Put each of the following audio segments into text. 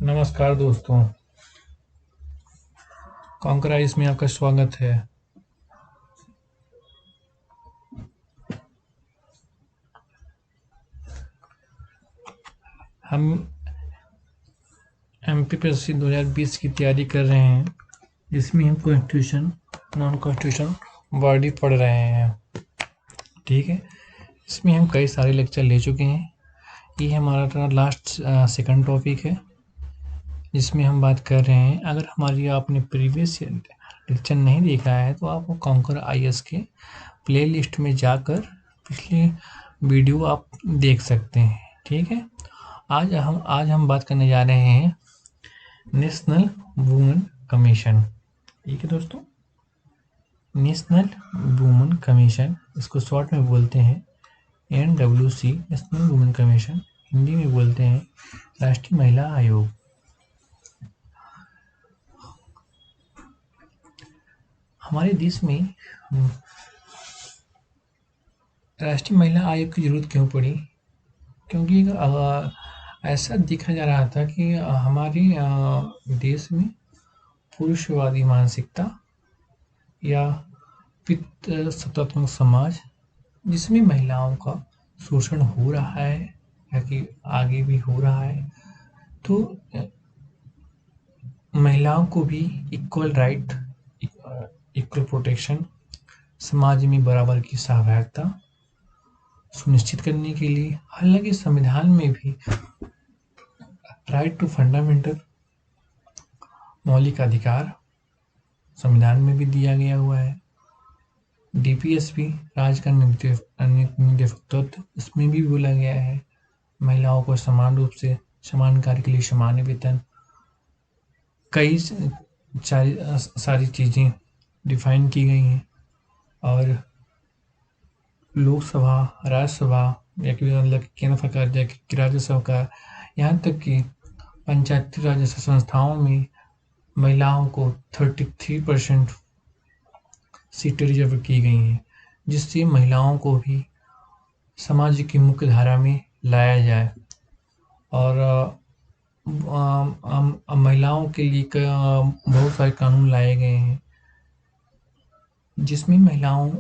नमस्कार दोस्तों, कॉन्कराइज में आपका स्वागत है। हम एमपीपीएससी 2020 की तैयारी कर रहे हैं, जिसमें हम कॉन्स्टिट्यूशन, नॉन कॉन्स्टिट्यूशन बॉडी पढ़ रहे हैं। ठीक है, इसमें हम कई सारे लेक्चर ले चुके हैं। ये हमारा लास्ट सेकंड टॉपिक है, जिसमें हम बात कर रहे हैं। अगर हमारी आपने प्रीवियस लेक्चर नहीं देखा है तो आप कॉन्कर आईएएस के प्लेलिस्ट में जाकर पिछले वीडियो आप देख सकते हैं। ठीक है, आज हम बात करने जा रहे हैं नेशनल वुमेन कमीशन। ठीक है दोस्तों, नेशनल वुमेन कमीशन, इसको शॉर्ट में बोलते हैं NWC, national women commission. Hindi में बोलते हैं राष्ट्रीय महिला आयोग। हमारे देश में राष्ट्रीय महिला आयोग की जरूरत क्यों पड़ी? क्योंकि ऐसा देखा जा रहा था कि हमारे देश में पुरुषवादी मानसिकता या पितृसत्तात्मक समाज, जिसमें महिलाओं का शोषण हो रहा है या कि आगे भी हो रहा है, तो महिलाओं को भी इक्वल राइट, इक्वल प्रोटेक्शन, समाज में बराबर की सहभागिता सुनिश्चित करने के लिए, हालांकि संविधान में भी राइट टू फंडामेंटल, मौलिक अधिकार संविधान में भी दिया गया हुआ है। डीपीएसपी, राज्य का निदेशक तत्व, इसमें भी बोला गया है महिलाओं को समान रूप से समान कार्य के लिए समान वेतन। कई सारी चीज़ें डिफाइन की गई हैं। और लोकसभा, राज्यसभा या कि मतलब केंद्र सरकार या कि राज्य सरकार, यहाँ तक कि पंचायती राज जैसे संस्थाओं में महिलाओं को 33% सीटें रिजर्व की गई हैं, जिससे महिलाओं को भी समाज की मुख्य धारा में लाया जाए। और महिलाओं के लिए बहुत सारे कानून लाए गए हैं, जिसमें महिलाओं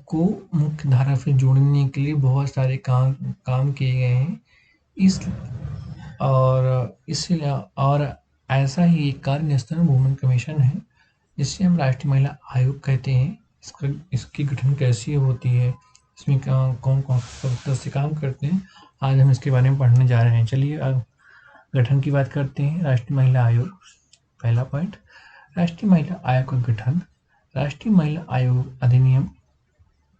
को मुख्य धारा से जोड़ने के लिए बहुत सारे काम किए गए हैं। और ऐसा ही एक कार्य नेशनल वुमेन कमीशन है, जिसे हम राष्ट्रीय महिला आयोग कहते हैं। इसकी गठन कैसी होती है, इसमें कौन कौन सदस्य काम करते हैं, आज हम इसके बारे में पढ़ने जा रहे हैं। चलिए गठन की बात करते हैं। राष्ट्रीय महिला आयोग, पहला पॉइंट, राष्ट्रीय महिला आयोग का गठन। राष्ट्रीय महिला आयोग अधिनियम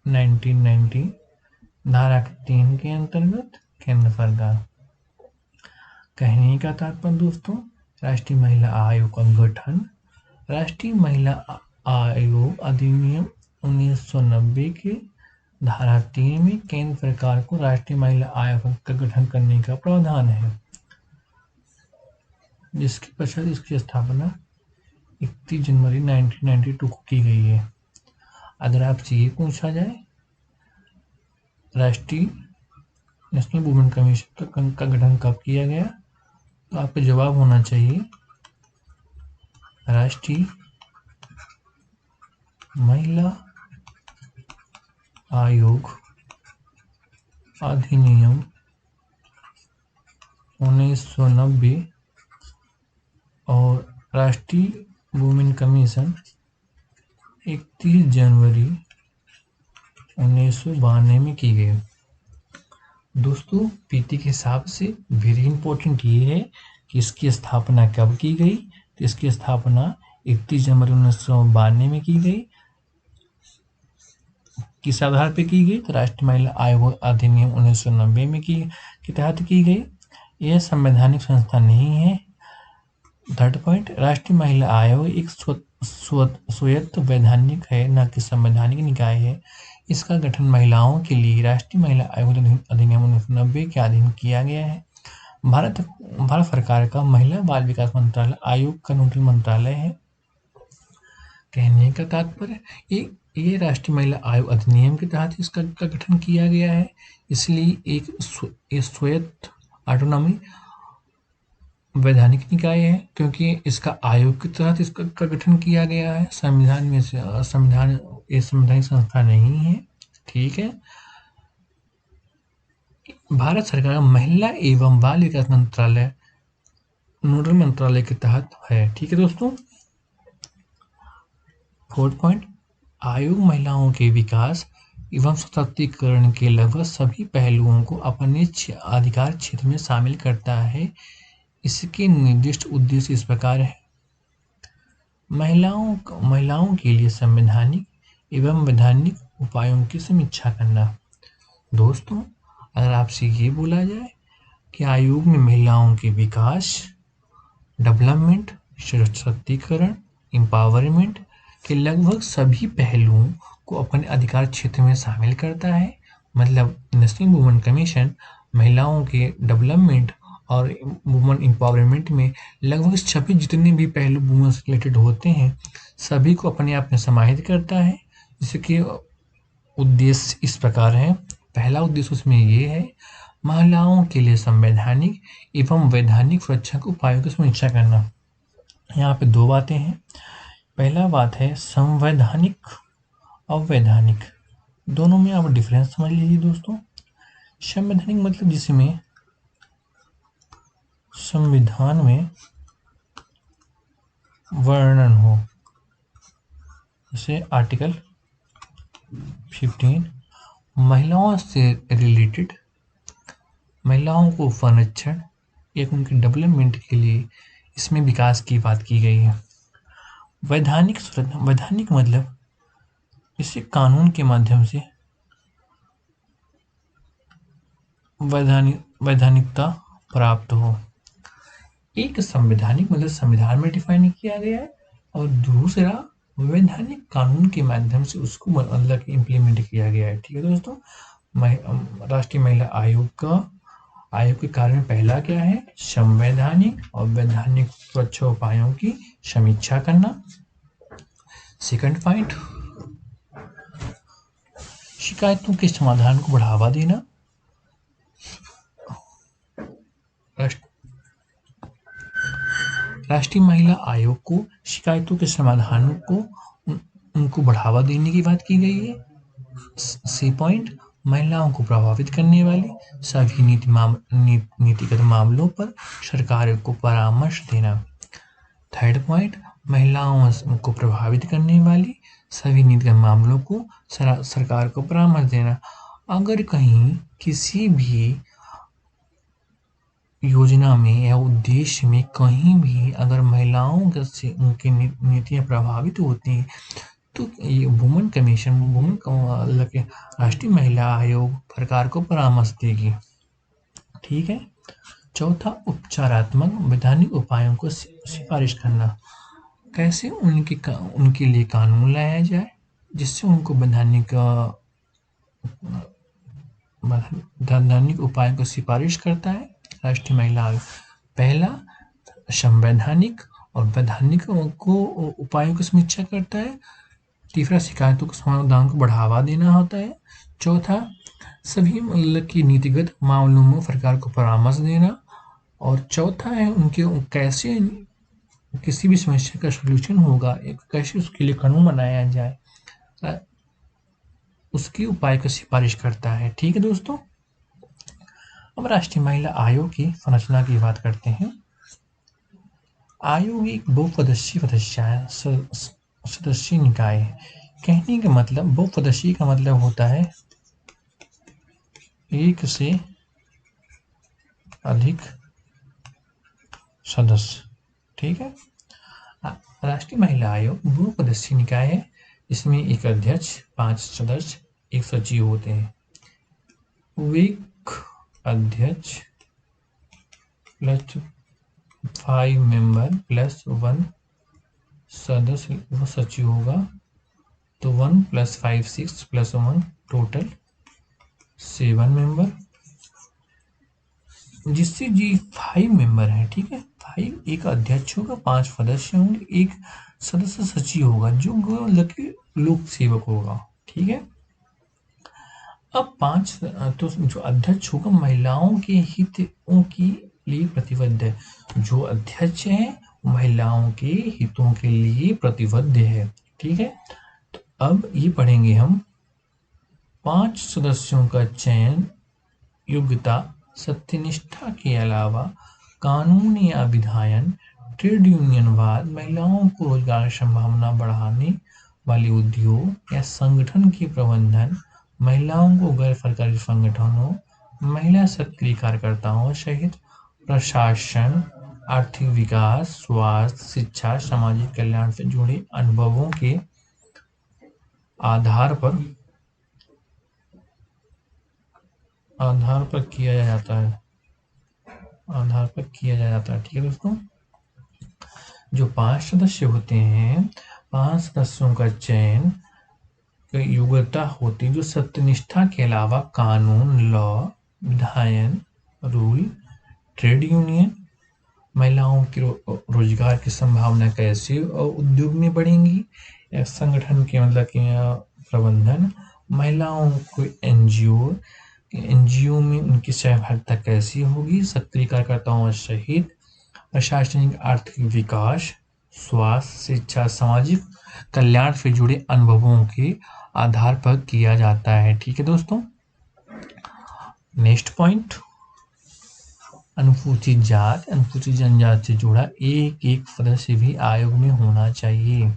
1990 धारा 3 के अंतर्गत केंद्र सरकार। कहने का तात्पर्य दोस्तों, राष्ट्रीय महिला आयोग का गठन राष्ट्रीय महिला आयोग अधिनियम 1990 के धारा 3 में केंद्र सरकार को राष्ट्रीय महिला आयोग का गठन करने का प्रावधान है, जिसके पश्चात इसकी स्थापना 31 जनवरी 1992 को की गई है। अगर आपसे ये पूछा जाए राष्ट्रीय नेशनल वुमेन कमीशन का गठन कब किया गया, तो आपका जवाब होना चाहिए राष्ट्रीय महिला आयोग अधिनियम 1990 और राष्ट्रीय वुमेन कमीशन 31 जनवरी 1992 में की गई। दोस्तों, पीटी के हिसाब से वेरी इंपॉर्टेंट ये है कि इसकी स्थापना कब की गई, तो इसकी स्थापना 31 जनवरी 1992 में की गई। किस आधार पर की गई, तो राष्ट्रीय महिला आयोग अधिनियम 1990 में के तहत की गई। यह संवैधानिक संस्था नहीं है। थर्ड पॉइंट, राष्ट्रीय महिला आयोग एक स्वायत्त वैधानिक है, न कि संवैधानिक निकाय है। इसका गठन महिलाओं के लिए राष्ट्रीय महिला आयोग अधिनियम 1990 के अधीन किया गया है। भारत सरकार का महिला बाल विकास मंत्रालय आयोग का नोडल मंत्रालय है। कहने का तात्पर्य, ये राष्ट्रीय महिला आयोग अधिनियम के तहत इसका गठन किया गया है, इसलिए एक स्वायत्त ऑटोनॉमी वैधानिक निकाय है क्योंकि इसका आयोग के तहत इसका का गठन किया गया है। संविधान में से संविधान ये संवैधानिक संस्था नहीं है। ठीक है। भारत सरकार का महिला एवं बाल विकास मंत्रालय नोडल मंत्रालय के तहत है। ठीक है दोस्तों। 4th पॉइंट, आयोग महिलाओं के विकास एवं सशक्तिकरण के लगभग सभी पहलुओं को अपने अधिकार क्षेत्र में शामिल करता है। इसके निर्दिष्ट उद्देश्य इस प्रकार है। महिलाओं के लिए संवैधानिक एवं वैधानिक उपायों की समीक्षा करना। दोस्तों, अगर आपसे ये बोला जाए कि आयोग में महिलाओं के विकास, डेवलपमेंट, सशक्तिकरण, एम्पावरमेंट के लगभग सभी पहलुओं को अपने अधिकार क्षेत्र में शामिल करता है, मतलब नेशनल वुमेन कमीशन महिलाओं के डेवलपमेंट और वुमेन एम्पावरमेंट में लगभग सभी जितने भी पहलू वुमेन से रिलेटेड होते हैं सभी को अपने आप में समाहित करता है। जिसके उद्देश्य इस प्रकार है। पहला उद्देश्य उसमें ये है, महिलाओं के लिए संवैधानिक एवं वैधानिक सुरक्षा के उपायों की समीक्षा करना। यहाँ पे दो बातें हैं। पहला बात है संवैधानिक और वैधानिक, दोनों में आप डिफरेंस समझ लीजिए दोस्तों। संवैधानिक मतलब जिसमें संविधान में वर्णन हो, जैसे आर्टिकल 15 महिलाओं से रिलेटेड, महिलाओं को संरक्षण एक उनके डेवलपमेंट के लिए इसमें विकास की बात की गई है। वैधानिक मतलब इसे कानून के माध्यम से वैधानिकता प्राप्त हो। एक संवैधानिक मतलब संविधान में डिफाइन किया गया है और दूसरा वैधानिक कानून के माध्यम से उसको मतलब इम्प्लीमेंट किया गया है। ठीक है दोस्तों। राष्ट्रीय महिला आयोग के कार्य में पहला क्या है, संवैधानिक और वैधानिक सुरक्षा उपायों की समीक्षा करना। सेकंड पॉइंट, शिकायतों के समाधान को बढ़ावा देना। राष्ट्रीय महिला आयोग को शिकायतों के समाधान को उनको बढ़ावा देने की बात की गई है। सी पॉइंट, महिलाओं को प्रभावित करने वाले सभी नीतिगत मामलों पर सरकार को परामर्श देना। थर्ड पॉइंट, महिलाओं को प्रभावित करने वाली सभी नीतिगत मामलों को सरकार को परामर्श देना। अगर कहीं किसी भी योजना में या उद्देश्य में कहीं भी अगर महिलाओं से उनकी नीतियाँ प्रभावित होती हैं तो ये वुमेन कमीशन राष्ट्रीय महिला आयोग सरकार को परामर्श देगी। ठीक है। चौथा, उपचारात्मक वैधानिक उपायों को सिफारिश करना। कैसे उनके लिए कानून लाया जाए जिससे उनको वैधानिक उपायों को सिफारिश करता है राष्ट्रीय महिला आयोग। पहला संवैधानिक और वैधानिक को उपायों की समीक्षा करता है। तीसरा, शिकायतों के समाधान को बढ़ावा देना होता है। चौथा, सभी मतलब की नीतिगत मामलों में सरकार को परामर्श देना। और चौथा है उनके कैसे किसी भी समस्या का सलूशन होगा, कैसे उसके लिए कानून बनाया जाए, उसके उपाय की सिफारिश करता है। ठीक है दोस्तों। अब राष्ट्रीय महिला आयोग की संरचना की बात करते हैं। आयोग एक बहुपदस्थीय सदस्यीय निकाय है। कहने का मतलब बहुपदस्थीय का मतलब होता है एक से अधिक सदस्य। ठीक है। राष्ट्रीय महिला आयोग बहुपदस्थीय निकाय है। इसमें एक अध्यक्ष, 5 सदस्य, एक सचिव होते हैं। एक अध्यक्ष प्लस 5 मेंबर प्लस 1 सदस्य वो सचिव होगा, तो 1 + 5 6 + 1 टोटल 7 मेंबर, जिससे जी 5 मेंबर है। ठीक है। 5, एक अध्यक्ष होगा, 5 सदस्य होंगे, एक सदस्य सचिव होगा जो लोक सेवक होगा। ठीक है। अब 5 तो जो अध्यक्ष होगा महिलाओं के हितों की लिए प्रतिबद्ध है। जो अध्यक्ष है महिलाओं के हितों के लिए प्रतिबद्ध है। ठीक है, तो अब ये पढ़ेंगे हम 5 सदस्यों का चयन योग्यता सत्यनिष्ठा के अलावा कानून या विधायन, ट्रेड यूनियनवाद, महिलाओं को रोजगार संभावना बढ़ाने वाले उद्योग या संगठन के प्रबंधन, महिलाओं को गैर सरकारी संगठनों, महिला सक्रिय कार्यकर्ताओं सहित प्रशासन, आर्थिक विकास, स्वास्थ्य, शिक्षा, सामाजिक कल्याण से जुड़े अनुभवों के आधार पर किया जाता है। ठीक है दोस्तों, जो 5 सदस्य होते हैं, 5 सदस्यों का चयन योग्यता होती है जो सत्यनिष्ठा के अलावा कानून, लॉ, विधायन, रूल, ट्रेड यूनियन, महिलाओं की रोजगार की संभावना कैसे और उद्योग में बढ़ेंगी, या संगठन के मतलब कि प्रबंधन, महिलाओं को एनजीओ में उनकी सहभागिता कैसी होगी, सक्रिय कार्यकर्ताओं सहित प्रशासनिक आर्थिक विकास, स्वास्थ्य, शिक्षा, सामाजिक कल्याण से जुड़े अनुभवों के आधार पर किया जाता है। ठीक है दोस्तों, नेक्स्ट पॉइंट, अनुसूचित जाति, अनुसूचित जनजाति से जुड़ा एक सदस्य भी आयोग में होना चाहिए।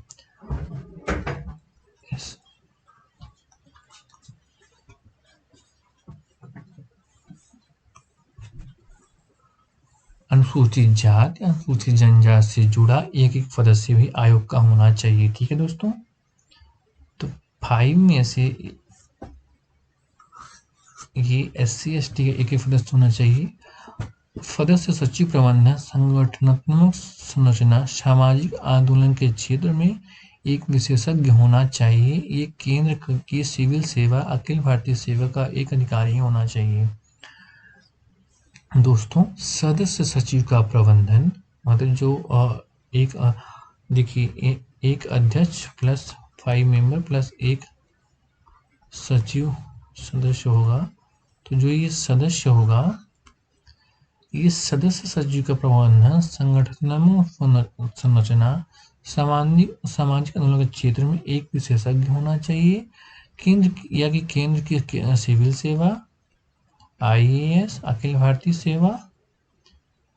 अनुसूचित जाति, अनुसूचित जनजाति से जुड़ा एक सदस्य भी आयोग का होना चाहिए। ठीक है दोस्तों, तो 5 में से ये SC ST का एक सदस्य होना चाहिए। सदस्य सचिव प्रबंधन, संगठनात्मक संरचना, सामाजिक आंदोलन के क्षेत्र में एक विशेषज्ञ होना चाहिए। ये केंद्र की सिविल सेवा, अखिल भारतीय सेवा का एक अधिकारी होना चाहिए। दोस्तों, सदस्य सचिव का प्रबंधन मतलब जो देखिए एक अध्यक्ष प्लस 5 मेंबर प्लस एक सचिव सदस्य होगा, तो जो ये सदस्य होगा, ये सदस्य सचिव का प्रबंधन संगठनात्मक संरचना, सामाजिक आंदोलन के क्षेत्र में एक विशेषज्ञ होना चाहिए। केंद्र की सिविल सेवा, IAS, अखिल भारतीय सेवा,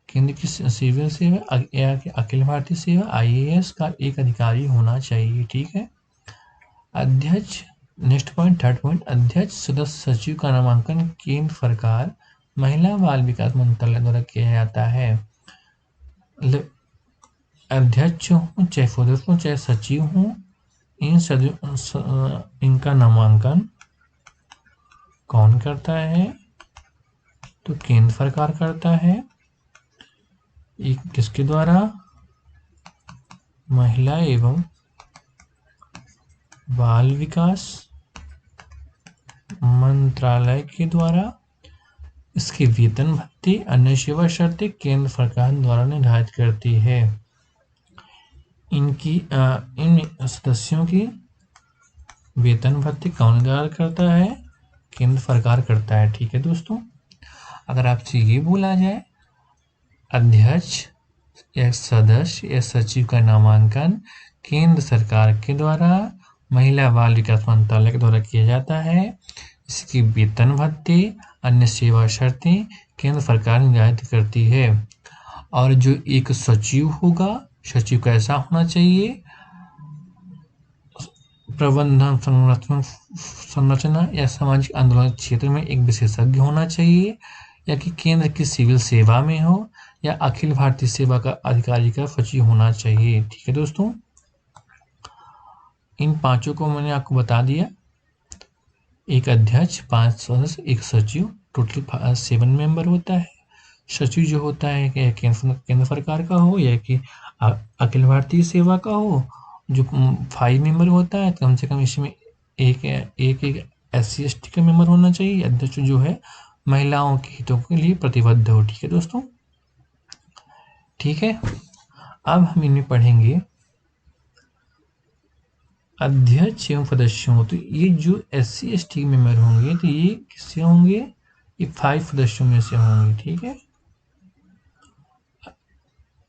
केंद्र की सिविल सेवा या अखिल भारतीय सेवा, IAS का एक अधिकारी होना चाहिए। ठीक है, अध्यक्ष, नेक्स्ट पॉइंट, थर्ड पॉइंट, अध्यक्ष सदस्य सचिव का नामांकन केंद्र सरकार महिला बाल विकास मंत्रालय द्वारा किया जाता है। अध्यक्ष हूँ, चाहे सदस्य हूँ, चाहे सचिव हूँ, इनका नामांकन कौन करता है? तो केंद्र सरकार करता है। एक किसके द्वारा? महिला एवं बाल विकास मंत्रालय के द्वारा। इसके वेतन भत्ते, अन्य सेवा शर्तें केंद्र सरकार द्वारा निर्धारित करती है। इन सदस्यों की वेतन भत्ते कौन निर्धारित करता है? केंद्र सरकार करता है। ठीक है दोस्तों, अगर आपसे ये बोला जाए अध्यक्ष या सदस्य या सचिव का नामांकन केंद्र सरकार के द्वारा महिला बाल विकास मंत्रालय के द्वारा किया जाता है, इसकी वेतन भत्ते, अन्य सेवा शर्तें केंद्र सरकार निर्धारित करती है। और जो एक सचिव होगा, सचिव कैसा होना चाहिए? प्रबंधन, संरचना या सामाजिक आंदोलन क्षेत्र में एक विशेषज्ञ होना चाहिए, या कि केंद्र की सिविल सेवा में हो, या अखिल भारतीय सेवा का अधिकारी का सचिव होना चाहिए। ठीक है दोस्तों, इन पांचों को मैंने आपको बता दिया। एक अध्यक्ष, 5 सदस्य, एक सचिव, टोटल 7 मेंबर होता है। सचिव जो होता है केंद्र सरकार का हो या कि अखिल भारतीय सेवा का हो, जो 5 मेंबर होता है, कम से कम इसमें एक SC ST का मेंबर होना चाहिए। अध्यक्ष जो है महिलाओं के हितों के लिए प्रतिबद्ध हो। ठीक है दोस्तों, ठीक है, अब हम इनमें पढ़ेंगे अध्यक्ष एवं सदस्यों। तो ये जो SC ST मेंबर होंगे, तो ये किससे होंगे? ये 5 सदस्यों में से होंगे। ठीक है,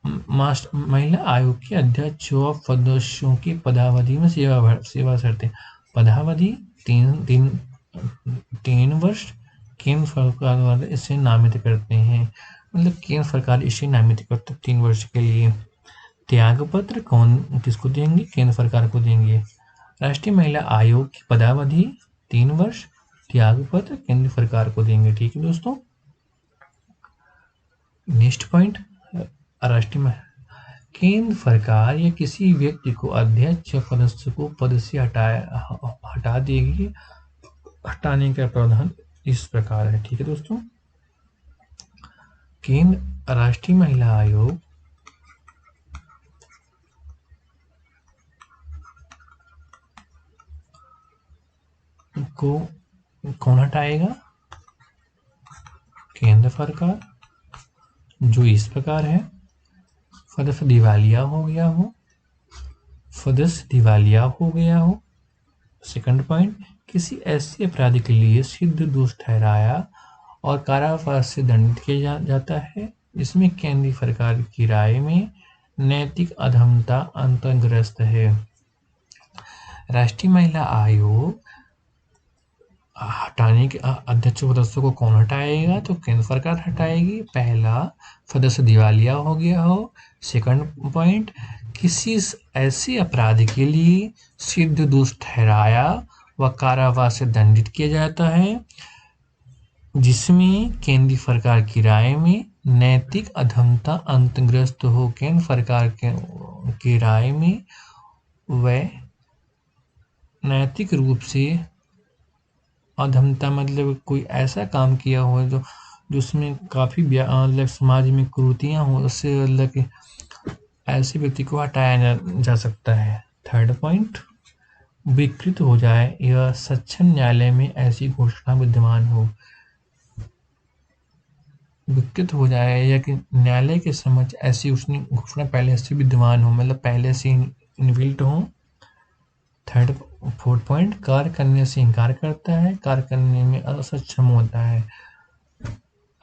महिला आयोग के अध्यक्ष व सदस्यों की पदावधि में सेवा शर्तें। पदावधि 3 वर्ष केंद्र सरकार द्वारा इसे नामित करते हैं, मतलब केंद्र सरकार इसे नामित करते हैं 3 वर्ष के लिए। त्याग पत्र कौन किसको देंगे? केंद्र सरकार को देंगे। राष्ट्रीय महिला आयोग की पदावधि 3 वर्ष, त्याग पत्र केंद्र सरकार को देंगे। ठीक है दोस्तों। नेक्स्ट पॉइंट, राष्ट्रीय केंद्र सरकार या किसी व्यक्ति को अध्यक्ष सदस्य को पद से हटा देगी। हटाने का प्रावधान इस प्रकार है। ठीक है दोस्तों। केंद्र राष्ट्रीय महिला आयोग को कौन हटाएगा? केंद्र सरकार, जो इस प्रकार है। सदस्य दिवालिया हो गया हो, सदस्य दिवालिया हो गया हो। सेकंड पॉइंट, किसी ऐसे अपराधी के लिए सिद्ध दोष ठहराया और कारावास से दंडित किया जाता है इसमें केंद्रीय सरकार की राय में नैतिक अधमता अंतर्ग्रस्त है। राष्ट्रीय महिला आयोग हटाने के अध्यक्ष सदस्य को कौन हटाएगा? तो केंद्र सरकार हटाएगी। पहला, सदस्य दिवालिया हो गया हो। सेकंड पॉइंट, किसी ऐसे अपराध के लिए सिद्ध दोष ठहराया व कारावास से दंडित किया जाता है जिसमें केंद्रीय सरकार की राय में नैतिक अधमता अंतर्ग्रस्त हो। केंद्र सरकार की राय में वह नैतिक रूप से अधमता मतलब कोई ऐसा काम किया हो जो जिसमें काफ़ी मतलब समाज में कुरीतियाँ हो, उससे मतलब कि ऐसे व्यक्ति को हटाया जा सकता है। थर्ड पॉइंट, विकृत हो जाए या सक्षम न्यायालय में ऐसी घोषणा विद्यमान हो। विकृत हो जाए या कि न्यायालय के समक्ष ऐसी उसने घोषणा पहले से विद्यमान हो, मतलब पहले से इनबिल्ट हो। फोर्थ पॉइंट, कार्य करने से इनकार करता है, कार्य करने में असक्षम होता है।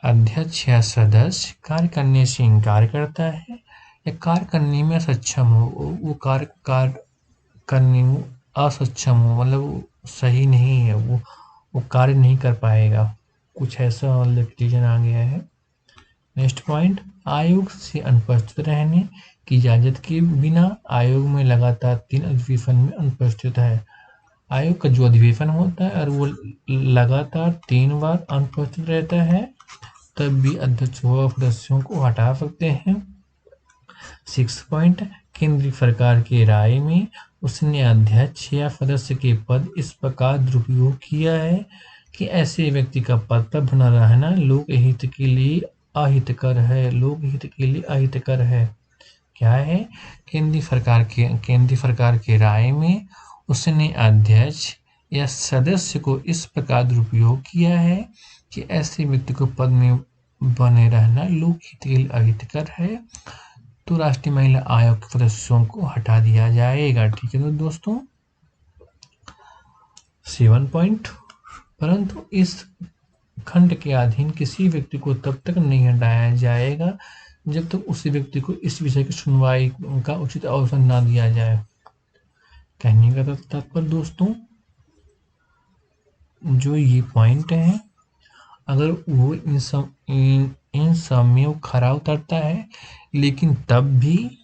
अध्यक्ष या सदस्य कार्य करने से इनकार करता है या कार्य करने में सक्षम हो, वो कार्य करने में असक्षम हो, मतलब वो सही नहीं है, वो कार्य नहीं कर पाएगा, कुछ ऐसा मतलब रीजन आ गया है। नेक्स्ट पॉइंट, आयोग से अनुपस्थित रहने की इजाजत के बिना आयोग में लगातार 3 अधिवेशन में अनुपस्थित है। आयोग का जो अधिवेशन होता है और वो लगातार 3 बार अनुपस्थित रहता है तब भी अध्यक्ष व सदस्यों को हटा सकते हैं। 6 पॉइंट, केंद्रीय सरकार की राय में उसने अध्यक्ष या सदस्य के पद इस प्रकार दुरुपयोग किया है कि ऐसे व्यक्ति का पद पर बना रहना लोकहित के लिए अहितकर है। लोकहित के लिए अहितकर है। क्या है? केंद्रीय सरकार के राय में उसने अध्यक्ष या सदस्य को इस प्रकार दुरुपयोग किया है कि ऐसे व्यक्ति को पद में बने रहना लोकहित के लिए अहितकर है, तो राष्ट्रीय महिला आयोग के सदस्यों को हटा दिया जाएगा। ठीक है तो दोस्तों। 7 पॉइंट, परंतु इस खंड के अधीन किसी व्यक्ति को तब तक नहीं हटाया जाएगा जब तक उस व्यक्ति को इस विषय की सुनवाई का उचित अवसर ना दिया जाए। कहने का तात्पर्य दोस्तों, जो ये पॉइंट है अगर वो इन सब में खरा उतरता है लेकिन तब भी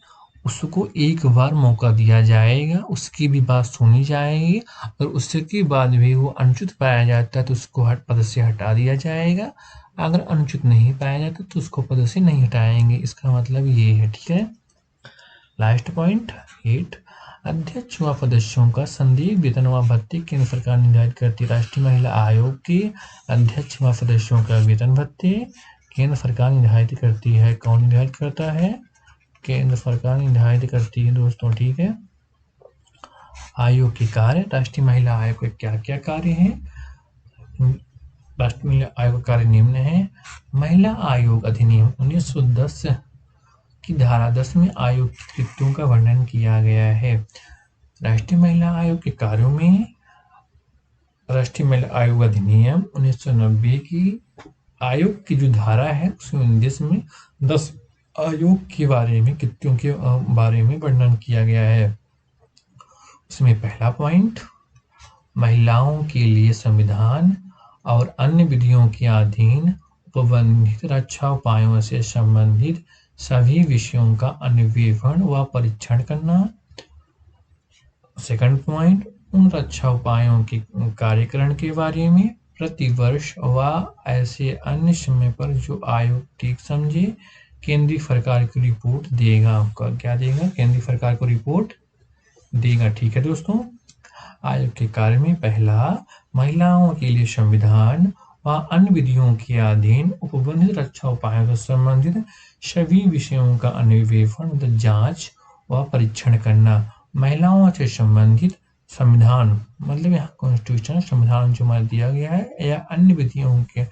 उसको एक बार मौका दिया जाएगा, उसकी भी बात सुनी जाएगी और उसके बाद भी वो अनुचित पाया जाता है तो उसको पद से हटा दिया जाएगा। अगर अनुचित नहीं पाया जाता तो उसको पद से नहीं हटाएंगे। इसका मतलब ये है। ठीक है। लास्ट पॉइंट 8, अध्यक्ष व सदस्यों का संदेय वेतन व भत्ते केंद्र सरकार निर्धारित करती है। राष्ट्रीय महिला आयोग के अध्यक्ष व सदस्यों का वेतन भत्ते केंद्र सरकार निर्धारित करती है। कौन निर्धारित करता है? केंद्र सरकार निर्धारित करती है दोस्तों। ठीक है। आयोग के कार्य, राष्ट्रीय महिला आयोग के क्या क्या कार्य हैं? राष्ट्रीय महिला आयोग का कार्य निम्न है। महिला आयोग अधिनियम 1910 की धारा 10 में आयोग के कृत्यों का वर्णन किया गया है। राष्ट्रीय महिला आयोग के कार्यों में राष्ट्रीय महिला आयोग अधिनियम 1990 की आयोग की जो धारा है उसमें 10 आयोग के बारे में कृत्यों के बारे में वर्णन किया गया है। इसमें पहला पॉइंट, महिलाओं के लिए संविधान और अन्य विधियों के अधीन उपबंधित रक्षा उपायों से संबंधित सभी विषयों का अन्वेषण व परीक्षण करना। सेकंड पॉइंट, उन रक्षा उपायों के कार्यकरण के बारे में प्रतिवर्ष व ऐसे अन्य समय पर जो आयोग ठीक समझे केंद्रीय सरकार की रिपोर्ट देगा। क्या देगा? केंद्रीय सरकार को रिपोर्ट देगा। ठीक है दोस्तों। आयोग के कार्य में पहला, महिलाओं के लिए संविधान व अन्य विधियों के अधीन उपबंधित रक्षा उपायों से संबंधित सभी विषयों का अन्वेषण, जांच व परीक्षण करना। महिलाओं से संबंधित संविधान मतलब यहाँ कॉन्स्टिट्यूशन संविधान जो हमारा दिया गया है या अन्य विधियों के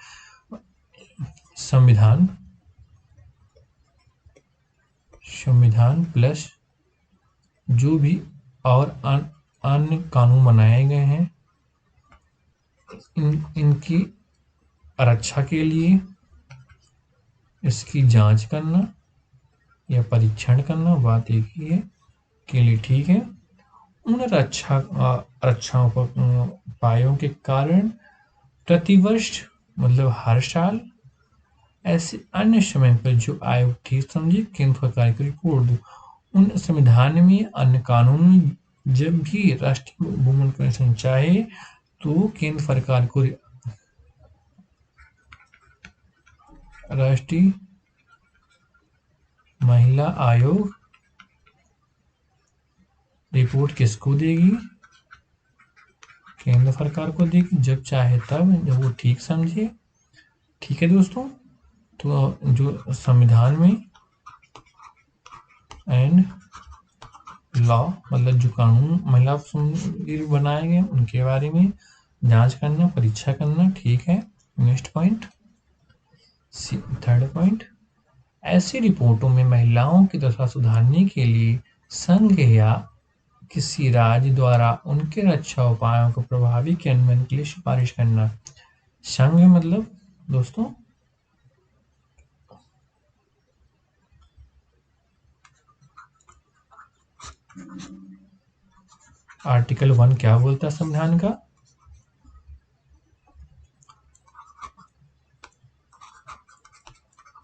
संविधान प्लस जो भी और अन्य कानून बनाए गए हैं इनकी रक्षा के लिए इसकी जांच करना या परीक्षण करना, बात एक ही है, के लिए। ठीक है। उन रक्षा उपायों के कारण प्रतिवर्ष मतलब हर साल ऐसे अन्य समय पर जो आयोग ठीक समझे केंद्र सरकार की रिपोर्ट दो। उन संविधान में अन्य कानून में जब भी राष्ट्रीय वुमेन कमीशन चाहे तो केंद्र सरकार को राष्ट्रीय महिला आयोग रिपोर्ट किसको देगी? केंद्र सरकार को देगी, जब चाहे तब, जब वो ठीक समझे। ठीक है दोस्तों। तो जो संविधान में एंड लॉ मतलब जो कानून महिला बनाए गए उनके बारे में जांच करना, परीक्षा करना। ठीक है। नेक्स्ट पॉइंट, थर्ड पॉइंट, ऐसी रिपोर्टों में महिलाओं की दशा सुधारने के लिए संघ या किसी राज्य द्वारा उनके रक्षा उपायों को प्रभावी क्रियान्वयन के लिए सिफारिश करना। संघ मतलब दोस्तों आर्टिकल 1 क्या बोलता है संविधान का?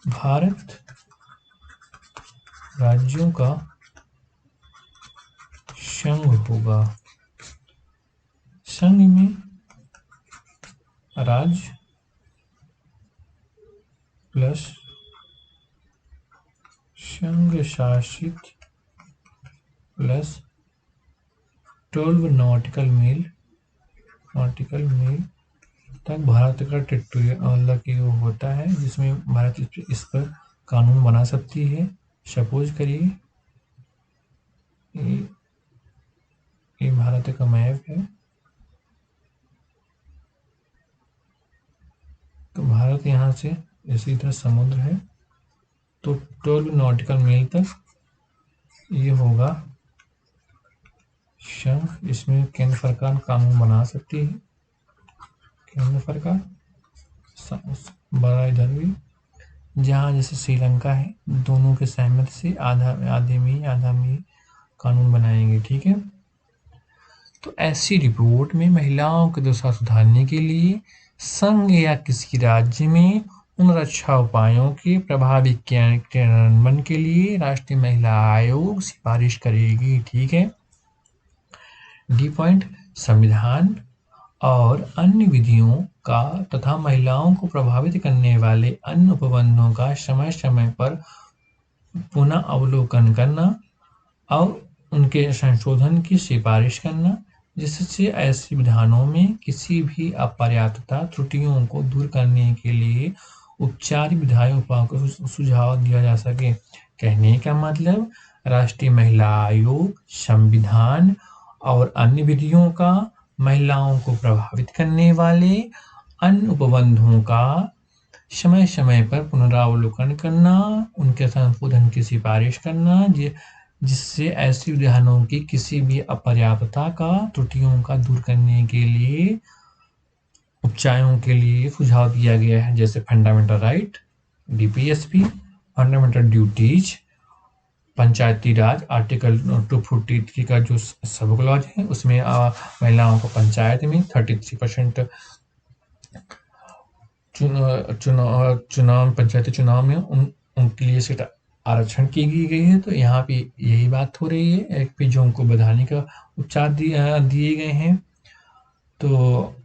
भारत राज्यों का संघ होगा। संघ में राज्य प्लस संघ शासित प्लस 12 नॉटिकल मील तक भारत का टेरिटोरियल होता है, जिसमें भारत इस पर कानून बना सकती है। सपोज करिए ये भारत का मैप है, तो भारत यहाँ से इसी तरह समुद्र है, तो 12 नॉटिकल मील तक ये होगा संघ। इसमें केंद्र सरकार कानून बना सकती है। केंद्र सरकार बड़ा इधर भी, जहाँ जैसे श्रीलंका है, दोनों के सहमति से आधे में कानून बनाएंगे। ठीक है। तो ऐसी रिपोर्ट में महिलाओं की दशा सुधारने के लिए संघ या किसी राज्य में उन रक्षा उपायों के प्रभावी क्रियान्वयन के लिए राष्ट्रीय महिला आयोग सिफारिश करेगी। ठीक है। डी पॉइंट, संविधान और अन्य विधियों का तथा महिलाओं को प्रभावित करने वाले अन्य उपबंधों का समय समय पर पुनः अवलोकन करना और उनके संशोधन की सिफारिश करना, जिससे ऐसे विधानों में किसी भी अपर्याप्तता त्रुटियों को दूर करने के लिए उपचारिक विधायी उपायों को सुझाव दिया जा सके। कहने का मतलब राष्ट्रीय महिला आयोग संविधान और अन्य विधियों का महिलाओं को प्रभावित करने वाले अन्य उपबंधों का समय समय पर पुनरावलोकन करना, उनके संशोधन की सिफारिश करना, जिससे ऐसे विधानों की किसी भी अपर्याप्तता का त्रुटियों का दूर करने के लिए उपचारों के लिए सुझाव दिया गया है, जैसे fundamental right, DPSP, fundamental duties Panchayati Raj article 243 का जो सब क्लॉज है उसमें महिलाओं को पंचायत में 33% चुनाव पंचायती चुनाव में उनके लिए सीट आरक्षण की गई है। तो यहाँ पे यही बात हो रही है। एक पे जो उनको बधाने का उपचार दिए गए हैं। तो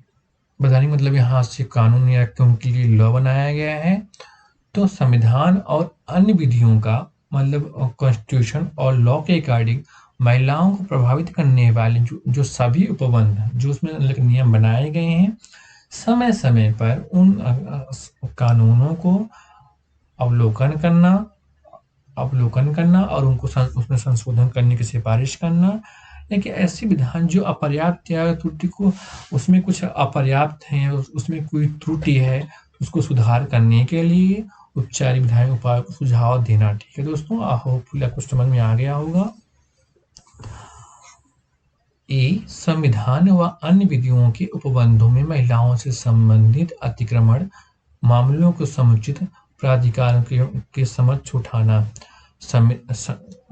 बधाने मतलब यहाँ से कानून या उनके लिए लॉ बनाया गया है। तो संविधान और अन्य विधियों का मतलब कॉन्स्टिट्यूशन और लॉ के अकॉर्डिंग महिलाओं को प्रभावित करने वाले जो सभी उपबंध जो उसमें नियम बनाए गए हैं, समय समय पर उन कानूनों को अवलोकन करना और उनको उसमें संशोधन करने की सिफारिश करना। लेकिन ऐसे विधान जो अपर्याप्त या त्रुटि को उसमें कुछ अपर्याप्त है, उसमें कोई त्रुटि है, उसको सुधार करने के लिए उपचारिक विधायी उपाय को सुझाव देना। ठीक है दोस्तों, होपफुली आपको समझ में आ गया होगा। संविधान व अन्य विधियों के उपबंधों में महिलाओं से संबंधित अतिक्रमण मामलों को समुचित प्राधिकार के समक्ष उठाना।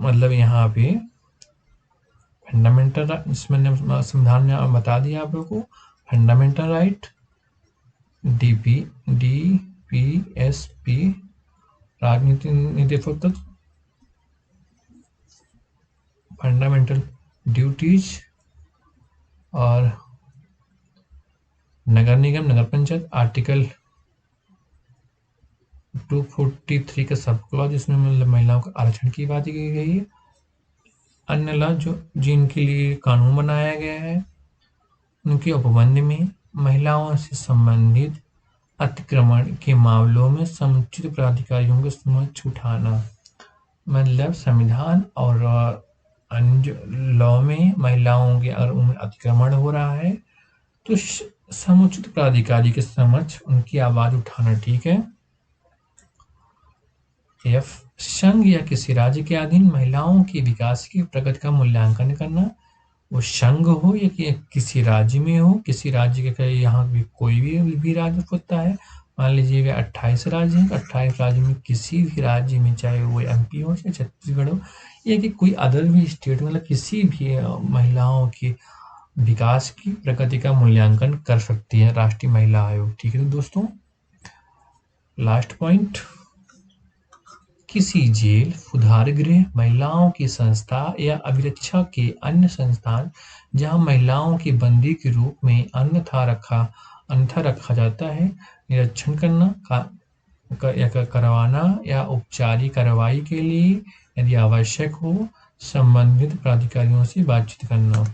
मतलब यहाँ पे फंडामेंटल मैंने संविधान में बता दिया आप लोगों को, फंडामेंटल राइट DPSP राजनीतिक निर्देशों तक, फंडामेंटल ड्यूटीज और नगर निगम नगर पंचायत आर्टिकल 243 का सब क्लॉज जिसमें मतलब महिलाओं को आरक्षण की बात की गई है। अन्य लॉ जो जिनके लिए कानून बनाया गया है उनके उपबंध में महिलाओं से संबंधित अतिक्रमण के मामलों में समुचित प्राधिकारियों को समक्ष उठाना। मतलब संविधान और अन्य लॉ में महिलाओं के अगर उनमें अतिक्रमण हो रहा है तो समुचित प्राधिकारी के समक्ष उनकी आवाज उठाना। ठीक है। संघ या किसी राज्य के अधीन महिलाओं के विकास की प्रगति का मूल्यांकन करना। वो संघ हो या किसी राज्य में हो, किसी राज्य के यहाँ भी कोई भी राज्य होता है। मान लीजिए 28 राज्य हैं, 28 राज्य में किसी भी राज्य में चाहे वो MP हो चाहे छत्तीसगढ़ हो या कि कोई अदर भी स्टेट मतलब किसी भी महिलाओं के विकास की प्रगति का मूल्यांकन कर सकती है राष्ट्रीय महिला आयोग। ठीक है दोस्तों, लास्ट पॉइंट, किसी जेल, सुधार गृह, महिलाओं की संस्था या अभिरक्षा के अन्य संस्थान जहां महिलाओं की बंदी के रूप में अन्यथा रखा जाता है, निरीक्षण करवाना या औपचारिक कार्रवाई के लिए यदि आवश्यक हो संबंधित प्राधिकारियों से बातचीत करना।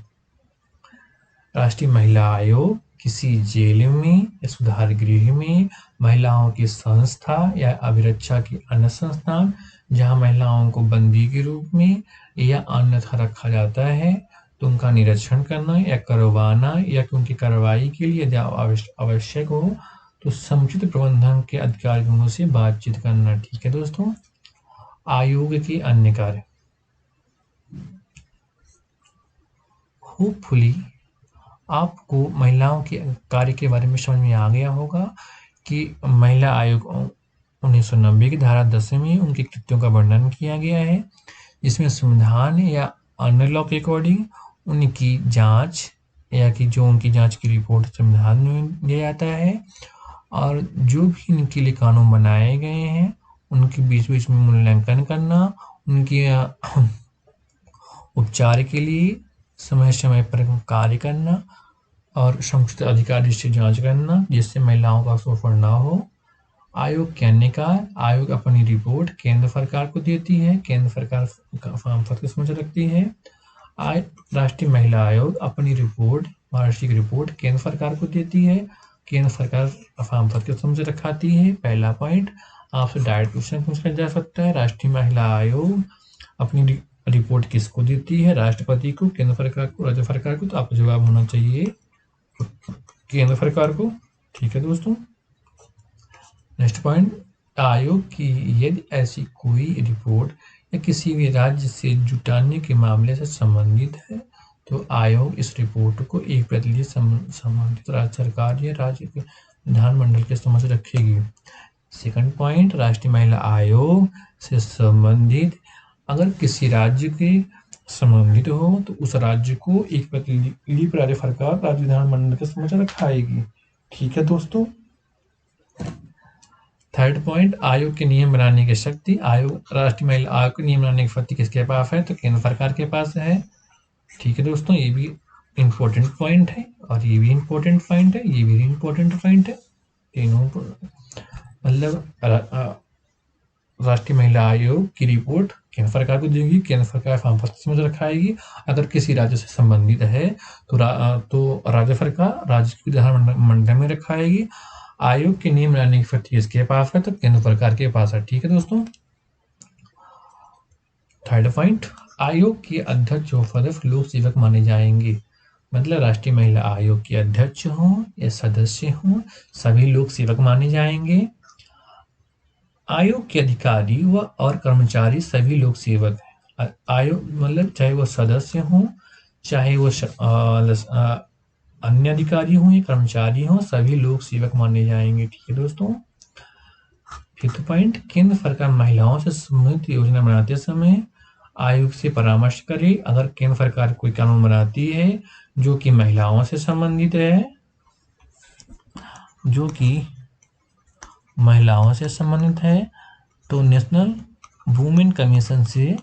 राष्ट्रीय महिला आयोग किसी जेल में या सुधार गृह में महिलाओं की संस्था या अभिरक्षा के अन्य संस्थान जहां महिलाओं को बंदी के रूप में या अन्यथा रखा जाता है तो उनका निरीक्षण करना या करवाना या उनकी कार्रवाई के लिए यदि आवश्यक हो तो समुचित प्रबंधन के अधिकारियों से बातचीत करना। ठीक है दोस्तों, आयोग के अन्य कार्य, होपफुली आपको महिलाओं के कार्य के बारे में समझ में आ गया होगा कि महिला आयोग 1990 की धारा 10 में उनके कृत्यों का वर्णन किया गया है, जिसमें संविधान या अन्य लॉ के अकॉर्डिंग उनकी जांच या कि जो उनकी जांच की रिपोर्ट संविधान में दिया जाता है और जो भी इनके लिए कानून बनाए गए हैं उनके बीच बीच में मूल्यांकन करना, उनके उपचार के लिए समय समय पर कार्य करना और समुचित अधिकारी से जांच करना जिससे महिलाओं का शोषण न हो। आयोग के अन्य कार्य, आयोग अपनी रिपोर्ट केंद्र सरकार को देती है, केंद्र सरकार का फॉर्म फर्क समझ रखती है। राष्ट्रीय महिला आयोग अपनी रिपोर्ट वार्षिक रिपोर्ट केंद्र सरकार को देती है, केंद्र सरकार फॉर्म फर्क समझ रखाती है। पहला पॉइंट आपसे डायरेक्ट क्वेश्चन पूछा जा सकता है, राष्ट्रीय महिला आयोग अपनी रिपोर्ट किसको देती है, राष्ट्रपति को, केंद्र सरकार को, राज्य सरकार को? तो आपका जवाब होना चाहिए केंद्र सरकार को। ठीक है दोस्तों, नेक्स्ट पॉइंट, आयोग की यदि ऐसी कोई रिपोर्ट या किसी भी राज्य से जुटाने के मामले से संबंधित है तो आयोग इस रिपोर्ट को एक प्रतिनिधि संबंधित राज्य सरकार या राज्य के विधानमंडल के समक्ष रखेगी। सेकंड पॉइंट, राष्ट्रीय महिला आयोग से संबंधित अगर किसी राज्य के संबंधित हो तो उस राज्य को एक प्रतिनिधि राज्य सरकार राज्य विधानमंडल के समक्ष रखाएगी। ठीक है दोस्तों। थर्ड पॉइंट, आयोग के नियम बनाने की शक्ति। आयोग राष्ट्रीय महिला आयोग के नियम बनाने की शक्ति किसके पास है? तो केंद्र सरकार के पास है। ठीक है दोस्तों, ये भी इम्पोर्टेंट पॉइंट है और ये भी इम्पोर्टेंट पॉइंट है, ये भी इम्पोर्टेंट पॉइंट है। तीनों मतलब राष्ट्रीय महिला आयोग की रिपोर्ट केंद्र सरकार को देगी, केंद्र सरकार समझ रखाएगी। अगर किसी राज्य से संबंधित है तो राज्य सरकार राज्य के विधानमंडल में रखाएगी। आयोग के नियम बनाने की शक्ति किसके पास है? तो केंद्र सरकार के पास है। ठीक है दोस्तों। थर्ड पॉइंट, आयोग के अध्यक्ष व सदस्य लोक सेवक माने जाएंगे। मतलब राष्ट्रीय महिला आयोग के अध्यक्ष हों या सदस्य हों, सभी लोक सेवक माने जाएंगे। आयोग के अधिकारी व और कर्मचारी सभी लोक सेवक हैं। आयोग मतलब चाहे वो सदस्य हों, चाहे वो अन्य अधिकारी हों या कर्मचारी हों, सभी लोक सेवक माने जाएंगे। ठीक है दोस्तों। फिफ्थ पॉइंट, केंद्र सरकार महिलाओं से संबंधित योजना बनाते समय आयोग से परामर्श करे। अगर केंद्र सरकार कोई कानून बनाती है जो कि महिलाओं से संबंधित है, जो कि महिलाओं से संबंधित है, तो नेशनल वुमेन कमीशन से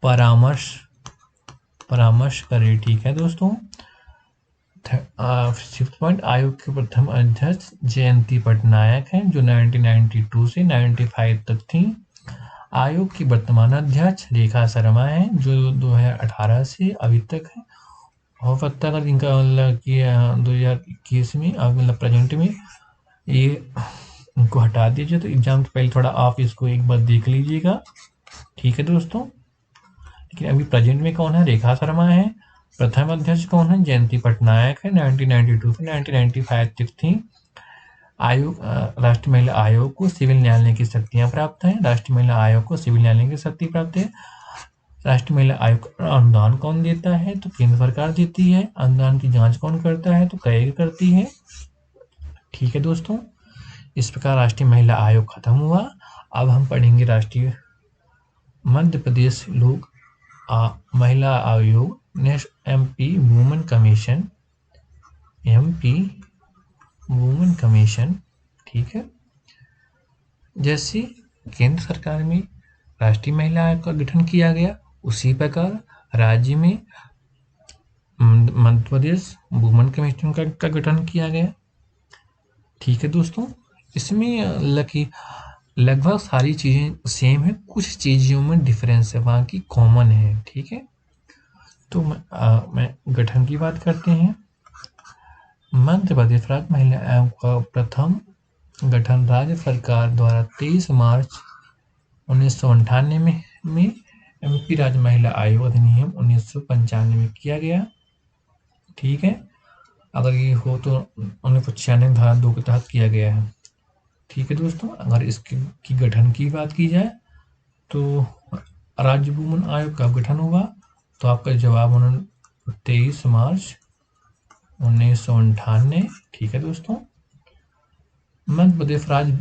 परामर्श करे। ठीक है दोस्तों। फिफ्थ पॉइंट, आयोग के प्रथम अध्यक्ष जयंती पटनायक हैं, जो 1992 से 95 तक थी। आयोग की वर्तमान अध्यक्ष रेखा शर्मा हैं, जो 2018 से अभी तक है। हो सकता है इनका मतलब कि 2021 में मतलब प्रेजेंट में ये इनको हटा दीजिए, तो एग्जाम से पहले थोड़ा आप इसको एक बार देख लीजिएगा। ठीक है दोस्तों। लेकिन अभी प्रेजेंट में कौन है? रेखा शर्मा है। प्रथम अध्यक्ष कौन है? जयंती पटनायक है, 1992 से 1995 तक थी। आयोग राष्ट्रीय महिला आयोग को सिविल न्यायालय की शक्तियां प्राप्त हैं। राष्ट्रीय महिला आयोग को सिविल न्यायालय की शक्ति प्राप्त है। राष्ट्रीय महिला आयोग को अनुदान कौन देता है? तो केंद्र सरकार देती है। अनुदान की जांच कौन करता है? तो कैग करती है। ठीक है दोस्तों। इस प्रकार राष्ट्रीय महिला आयोग खत्म हुआ। अब हम पढ़ेंगे राष्ट्रीय मध्य प्रदेश लोक महिला आयोग, एमपी वुमेन कमीशन। ठीक है। जैसे केंद्र सरकार में राष्ट्रीय महिला आयोग का गठन किया गया, उसी प्रकार राज्य में मध्य प्रदेश वुमेन कमीशन का गठन किया गया। ठीक है दोस्तों। इसमें लगभग सारी चीज़ें सेम है, कुछ चीज़ों में डिफरेंस है, बाकी कॉमन है। ठीक है। तो मैं गठन की बात करते हैं। मध्य प्रदेश राज्य महिला आयोग का प्रथम गठन राज्य सरकार द्वारा 23 मार्च 1998 में एमपी राज्य महिला आयोग अधिनियम 1995 में किया गया। ठीक है। अगर ये हो तो 1996 धारा 2 के तहत किया गया है। ठीक है दोस्तों। अगर इसकी गठन की बात की जाए तो राज्य वुमेन आयोग का गठन हुआ, तो आपका जवाब होना 23 मार्च 1998। ठीक है दोस्तों। मध्य प्रदेश राज्य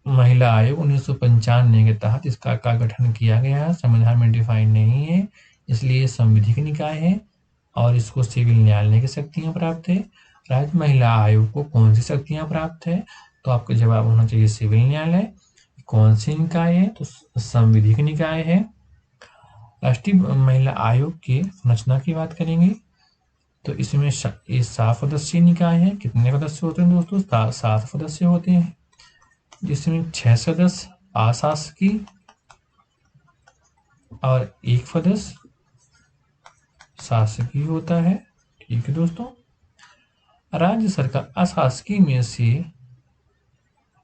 महिला आयोग 1995 के तहत इसका का गठन किया गया है। संविधान में डिफाइन नहीं है, इसलिए संविधिक निकाय है और इसको सिविल न्यायालय की शक्तियां प्राप्त है। राज्य महिला आयोग को कौन सी शक्तियां प्राप्त है? तो आपका जवाब होना चाहिए सिविल न्यायालय। कौन सी निकाय है? तो संविधिक निकाय है। राष्ट्रीय महिला आयोग की संरचना की बात करेंगे तो इसमें ये 7 सदस्यीय निकाय है। कितने सदस्य होते हैं दोस्तों? 7 सदस्य होते हैं, जिसमें 6 सदस्य अशासकीय और 1 सदस्य शासकीय होता है। ठीक है दोस्तों। राज्य सरकार अशासकीय में से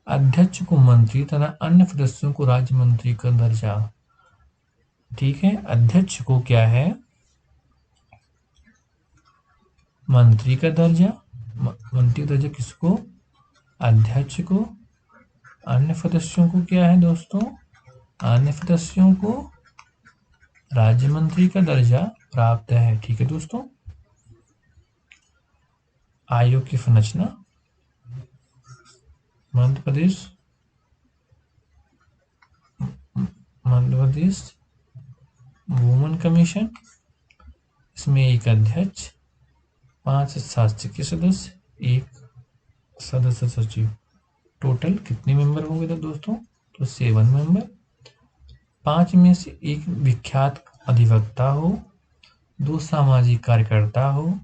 अध्यक्ष को मंत्री तथा अन्य सदस्यों को राज्य मंत्री का दर्जा। ठीक है। अध्यक्ष को क्या है? मंत्री का दर्जा। मंत्री का दर्जा किसको? अध्यक्ष को। अन्य सदस्यों को क्या है दोस्तों? अन्य सदस्यों को राज्य मंत्री का दर्जा प्राप्त है। ठीक है दोस्तों। आयोग की संरचना, मध्य प्रदेश प्रदेश वुमेन कमीशन, इसमें एक अध्यक्ष, 5 शासकीय सदस्य, एक सदस्य सचिव। टोटल कितने मेंबर होंगे तो दोस्तों? तो 7 मेंबर। 5 में से एक विख्यात अधिवक्ता हो, 2 सामाजिक कार्यकर्ता हो,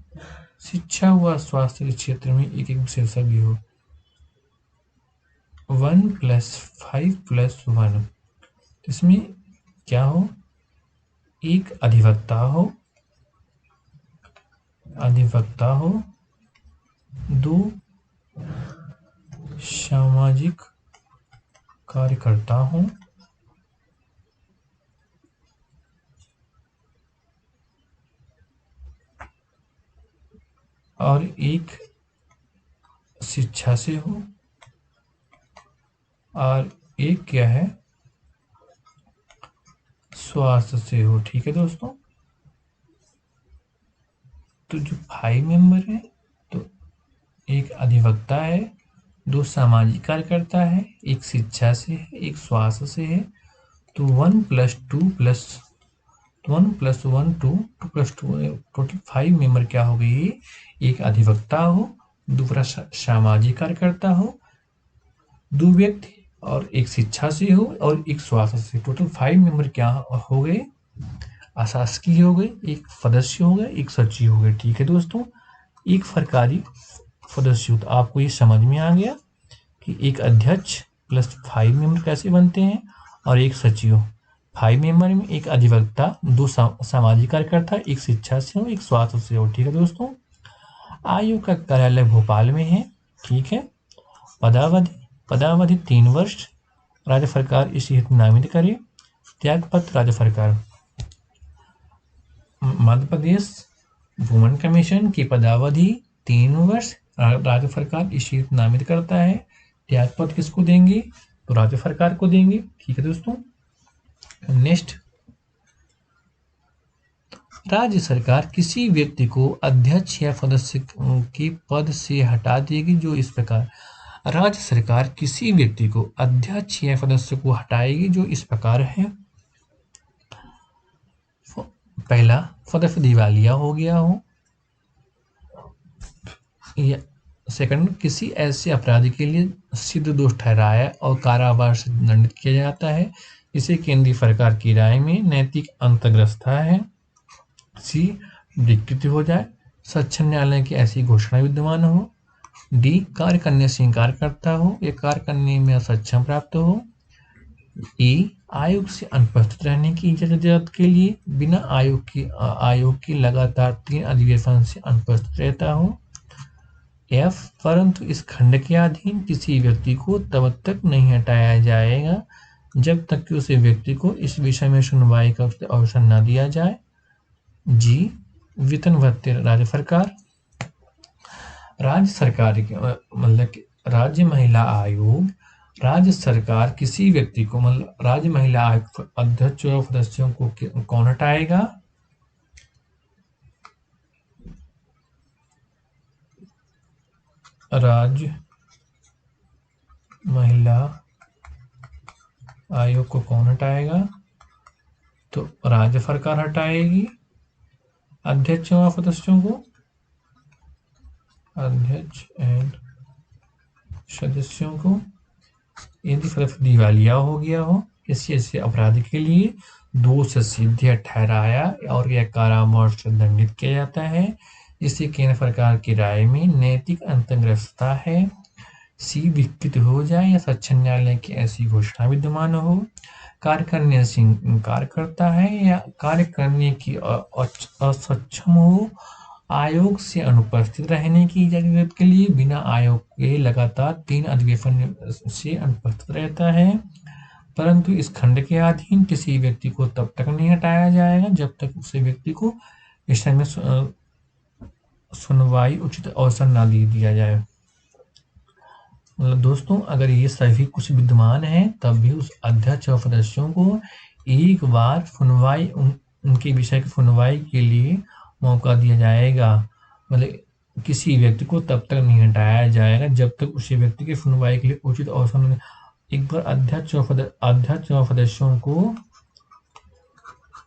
शिक्षा व स्वास्थ्य के क्षेत्र में एक विशेषज्ञ हो। 1 + 5 + 1, इसमें क्या हो? एक अधिवक्ता हो, 2 सामाजिक कार्यकर्ता हो, और एक शिक्षा से हो, और एक क्या है? स्वास्थ्य से हो। ठीक है दोस्तों, तो जो 5 मेंबर है, तो एक अधिवक्ता है, 2 सामाजिक कार्यकर्ता है, एक शिक्षा से है, एक स्वास्थ्य से है। तो 1 + 2 + 1 + 1 2 + 2 टोटल 5 मेंबर क्या हो गई? एक अधिवक्ता हो, दूसरा सामाजिक कार्यकर्ता हो, 2 व्यक्ति, और एक शिक्षा से हो, और एक स्वास्थ्य से। टोटल 5 मेंबर क्या हो गए? अशासकीय हो गए, एक सदस्य हो गए, एक सचिव हो गए। ठीक है दोस्तों, एक सरकारी सदस्य। तो आपको ये समझ में आ गया कि एक अध्यक्ष प्लस 5 मेंबर कैसे बनते हैं, और एक सचिव। 5 मेंबर में एक अधिवक्ता, 2 सामाजिक कार्यकर्ता, एक शिक्षा से हो, एक स्वास्थ्य से हो। ठीक है दोस्तों, आयोग का कार्यालय भोपाल में है। ठीक है, पदावधि 3 वर्ष। राज्य सरकार इसे हेतु नामित करे। त्यागपत्र राज्य सरकार। मध्य प्रदेश वुमेन कमीशन की पदावधि 3 वर्ष। राज्य सरकार इसे हेतु नामित करता है। त्यागपत्र किसको देंगे? तो राज्य सरकार को देंगे। ठीक है दोस्तों, नेक्स्ट, राज्य सरकार किसी व्यक्ति को अध्यक्ष या सदस्य के पद से हटा देगी जो इस प्रकार। राज्य सरकार किसी व्यक्ति को अध्यक्ष या सदस्य को हटाएगी जो इस प्रकार है। पहला, सदस्य दिवालिया हो गया हो, या सेकंड, किसी ऐसे अपराधी के लिए सिद्ध दोष ठहराया और कारावास से दंडित किया जाता है, इसे केंद्रीय सरकार की राय में नैतिक अंतर्ग्रस्तता है। सी, विकृति हो जाए, सक्षम न्यायालय की ऐसी घोषणा विद्यमान हो। डी, कार्य करने से इंकार करता हो या कार्य करने में असक्षम प्राप्त हो। ई, आयोग से अनुपस्थित रहने की इजाजत के लिए बिना आयोग की लगातार 3 अधिवेशन से अनुपस्थित रहता हो। एफ, परंतु इस खंड के अधीन किसी व्यक्ति को तब तक नहीं हटाया जाएगा जब तक कि उस व्यक्ति को इस विषय में सुनवाई का अवसर न दिया जाए। जी, वेतन भत्ते राज्य सरकार। राज्य सरकार के मतलब राज्य महिला आयोग, राज्य सरकार किसी व्यक्ति को मतलब राज्य महिला आयोग अध्यक्ष और सदस्यों को कौन हटाएगा? राज्य महिला आयोग को कौन हटाएगा? तो राज्य सरकार हटाएगी अध्यक्ष और सदस्यों को, अध्यक्ष एंड सदस्यों को। यदि सदस्य दिवालिया हो गया हो, किसी ऐसे अपराध के लिए दोष सिद्ध ठहराया और यह कारावास से दंडित किया जाता है, जिससे केंद्र सरकार की राय में नैतिक अंतर्ग्रस्तता है। सी, विकृत हो जाए या सक्षम न्यायालय की ऐसी घोषणा विद्यमान हो। कार्य करने से इंकार करता है या कार्य करने की असक्षम हो। आयोग से अनुपस्थित रहने की इजाजत के लिए बिना आयोग के लगातार 3 अधिवेशन से अनुपस्थित रहता है, परंतु इस खंड के अधीन किसी व्यक्ति को तब तक नहीं हटाया जाएगा जब तक उस व्यक्ति को इस समय सुनवाई उचित अवसर न दिया जाए। मतलब दोस्तों, अगर ये सभी कुछ विद्यमान है तब भी उस अध्यक्ष और सदस्यों को एक बार सुनवाई उनके विषय की सुनवाई के लिए मौका दिया जाएगा। मतलब किसी व्यक्ति को तब तक नहीं हटाया जाएगा जब तक उसी व्यक्ति की सुनवाई के लिए उचित अवसर। एक बार अध्यक्ष और सदस्यों को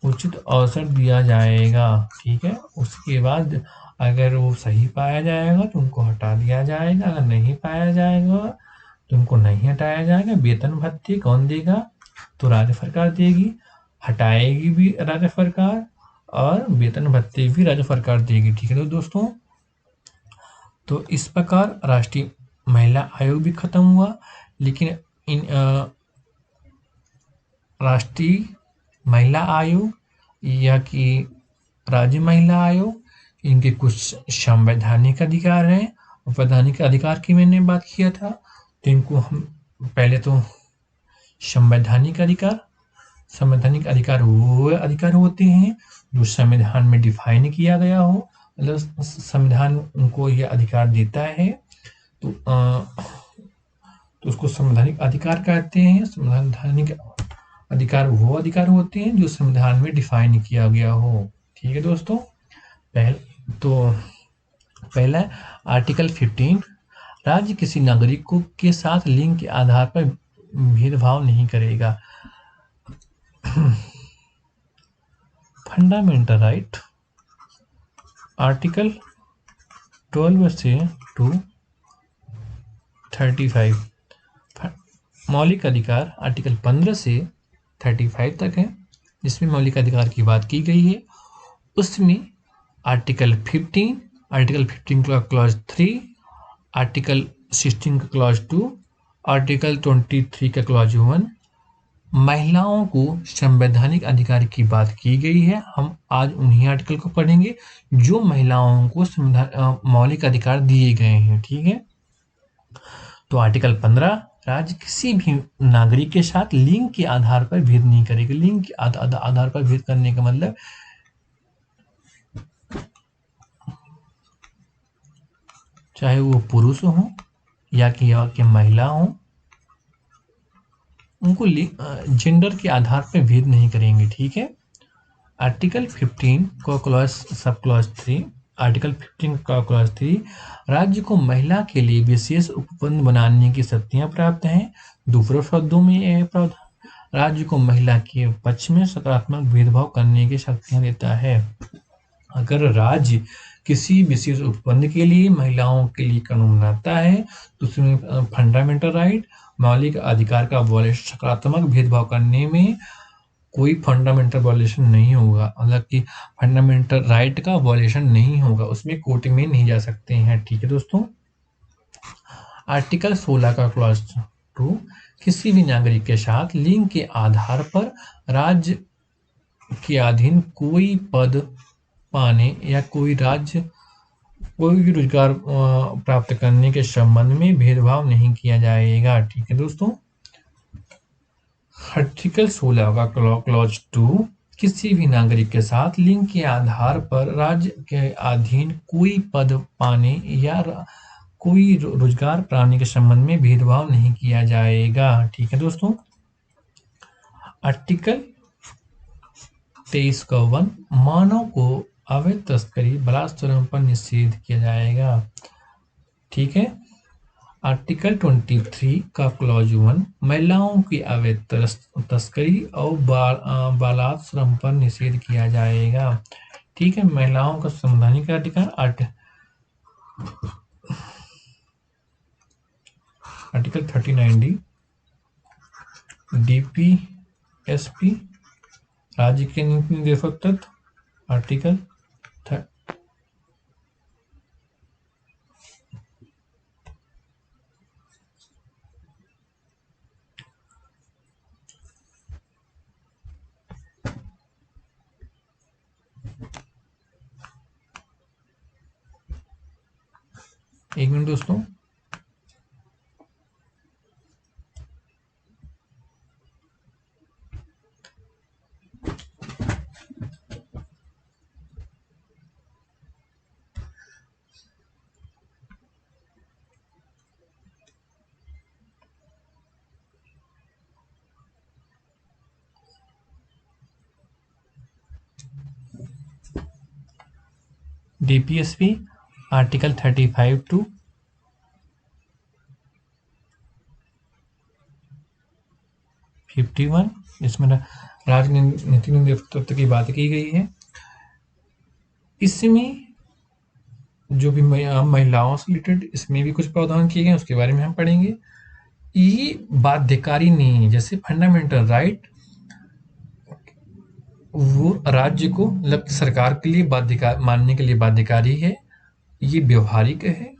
उचित अवसर दिया जाएगा। ठीक है, उसके बाद अगर वो सही पाया जाएगा तो उनको हटा दिया जाएगा, अगर नहीं पाया जाएगा तो उनको नहीं हटाया जाएगा। वेतन भत्ते कौन देगा? तो राज्य सरकार देगी, हटाएगी भी राज्य सरकार, और वेतन भत्ते भी राज्य सरकार देगी। ठीक है तो दोस्तों, तो इस प्रकार राष्ट्रीय महिला आयोग भी खत्म हुआ। लेकिन इन राष्ट्रीय महिला आयोग या कि राज्य महिला आयोग, इनके कुछ संवैधानिक अधिकार हैं। और वैधानिक अधिकार की मैंने बात किया था, तो इनको हम पहले तो संवैधानिक अधिकार वो अधिकार होते हैं जो संविधान में डिफाइन किया गया हो, मतलब संविधान उनको ये अधिकार देता है, तो उसको संवैधानिक अधिकार कहते हैं। संवैधानिक अधिकार वो अधिकार होते हैं जो संविधान में डिफाइन किया गया हो। ठीक है दोस्तों, पहला आर्टिकल 15, राज्य किसी नागरिक के साथ लिंग के आधार पर भेदभाव नहीं करेगा। फंडामेंटल राइट, आर्टिकल 12 से टू 35। मौलिक अधिकार आर्टिकल 15 से 35 तक है, जिसमें मौलिक अधिकार की बात की गई है। उसमें आर्टिकल 15 का क्लॉज 3, आर्टिकल 16 का क्लॉज 2, आर्टिकल 23 का क्लॉज 1 महिलाओं को संवैधानिक अधिकार की बात की गई है। हम आज उन्हीं आर्टिकल को पढ़ेंगे जो महिलाओं को मौलिक अधिकार दिए गए हैं। ठीक है, तो आर्टिकल 15, राज्य किसी भी नागरिक के साथ लिंग के आधार पर भेद नहीं करेगा। लिंग के आधार पर भेद करने का मतलब चाहे वो पुरुष हो या कि महिला हो, उनको जेंडर के आधार पर भेद नहीं करेंगे। ठीक है, आर्टिकल 15 का क्लॉज सब क्लॉज 3, आर्टिकल 15 का क्लॉज 3, राज्य को महिला के लिए विशेष उपबंध बनाने की शक्तियां प्राप्त हैं। दूसरे शब्दों में यह प्रावधान राज्य को महिला के पक्ष में सकारात्मक भेदभाव करने की शक्तियां देता है। अगर राज्य किसी विशेष उपबंध के लिए महिलाओं के लिए कानून बनाता है तो उसमें फंडामेंटल राइट, मौलिक अधिकार का सकारात्मक भेदभाव करने में कोई फंडामेंटल वॉल्यूशन नहीं होगा, मतलब कि फंडामेंटल राइट का वॉल्यूशन नहीं होगा, उसमें कोर्ट में नहीं जा सकते हैं। ठीक है दोस्तों, आर्टिकल 16 का क्लॉज 2, किसी भी नागरिक के साथ लिंग के आधार पर राज्य के अधीन कोई पद पाने या कोई भी रोजगार प्राप्त करने के संबंध में भेदभाव नहीं किया जाएगा। ठीक है दोस्तों, आर्टिकल 16 का क्लॉज 2, किसी भी नागरिक के साथ लिंग के आधार पर राज्य के अधीन कोई पद पाने या कोई रोजगार पाने के संबंध में भेदभाव नहीं किया जाएगा। ठीक है दोस्तों, आर्टिकल 23 का 1, मानव को अवैध तस्करी बलात्कार पर निषेध किया जाएगा। ठीक है, आर्टिकल 23 का क्लॉज 1, महिलाओं की अवैध तस्करी और बालात श्रम पर निषेध किया जाएगा। ठीक है, महिलाओं का संवैधानिक अधिकार आर्टिकल 39D, DPSP राज्य के नीति निर्देशक तत्व, आर्टिकल एक मिनट दोस्तों, DPSP आर्टिकल 35 टू 51, इसमें राजनीतिक निरपेक्षता की बात की गई है। इसमें जो भी महिलाओं से रिलेटेड इसमें भी कुछ प्रावधान किए गए, उसके बारे में हम पढ़ेंगे। ये बाध्यकारी नहीं है, जैसे फंडामेंटल राइट वो राज्य को मतलब सरकार के लिए बाध्यकारी मानने के लिए बाध्यकारी है, ये व्यवहारिक है।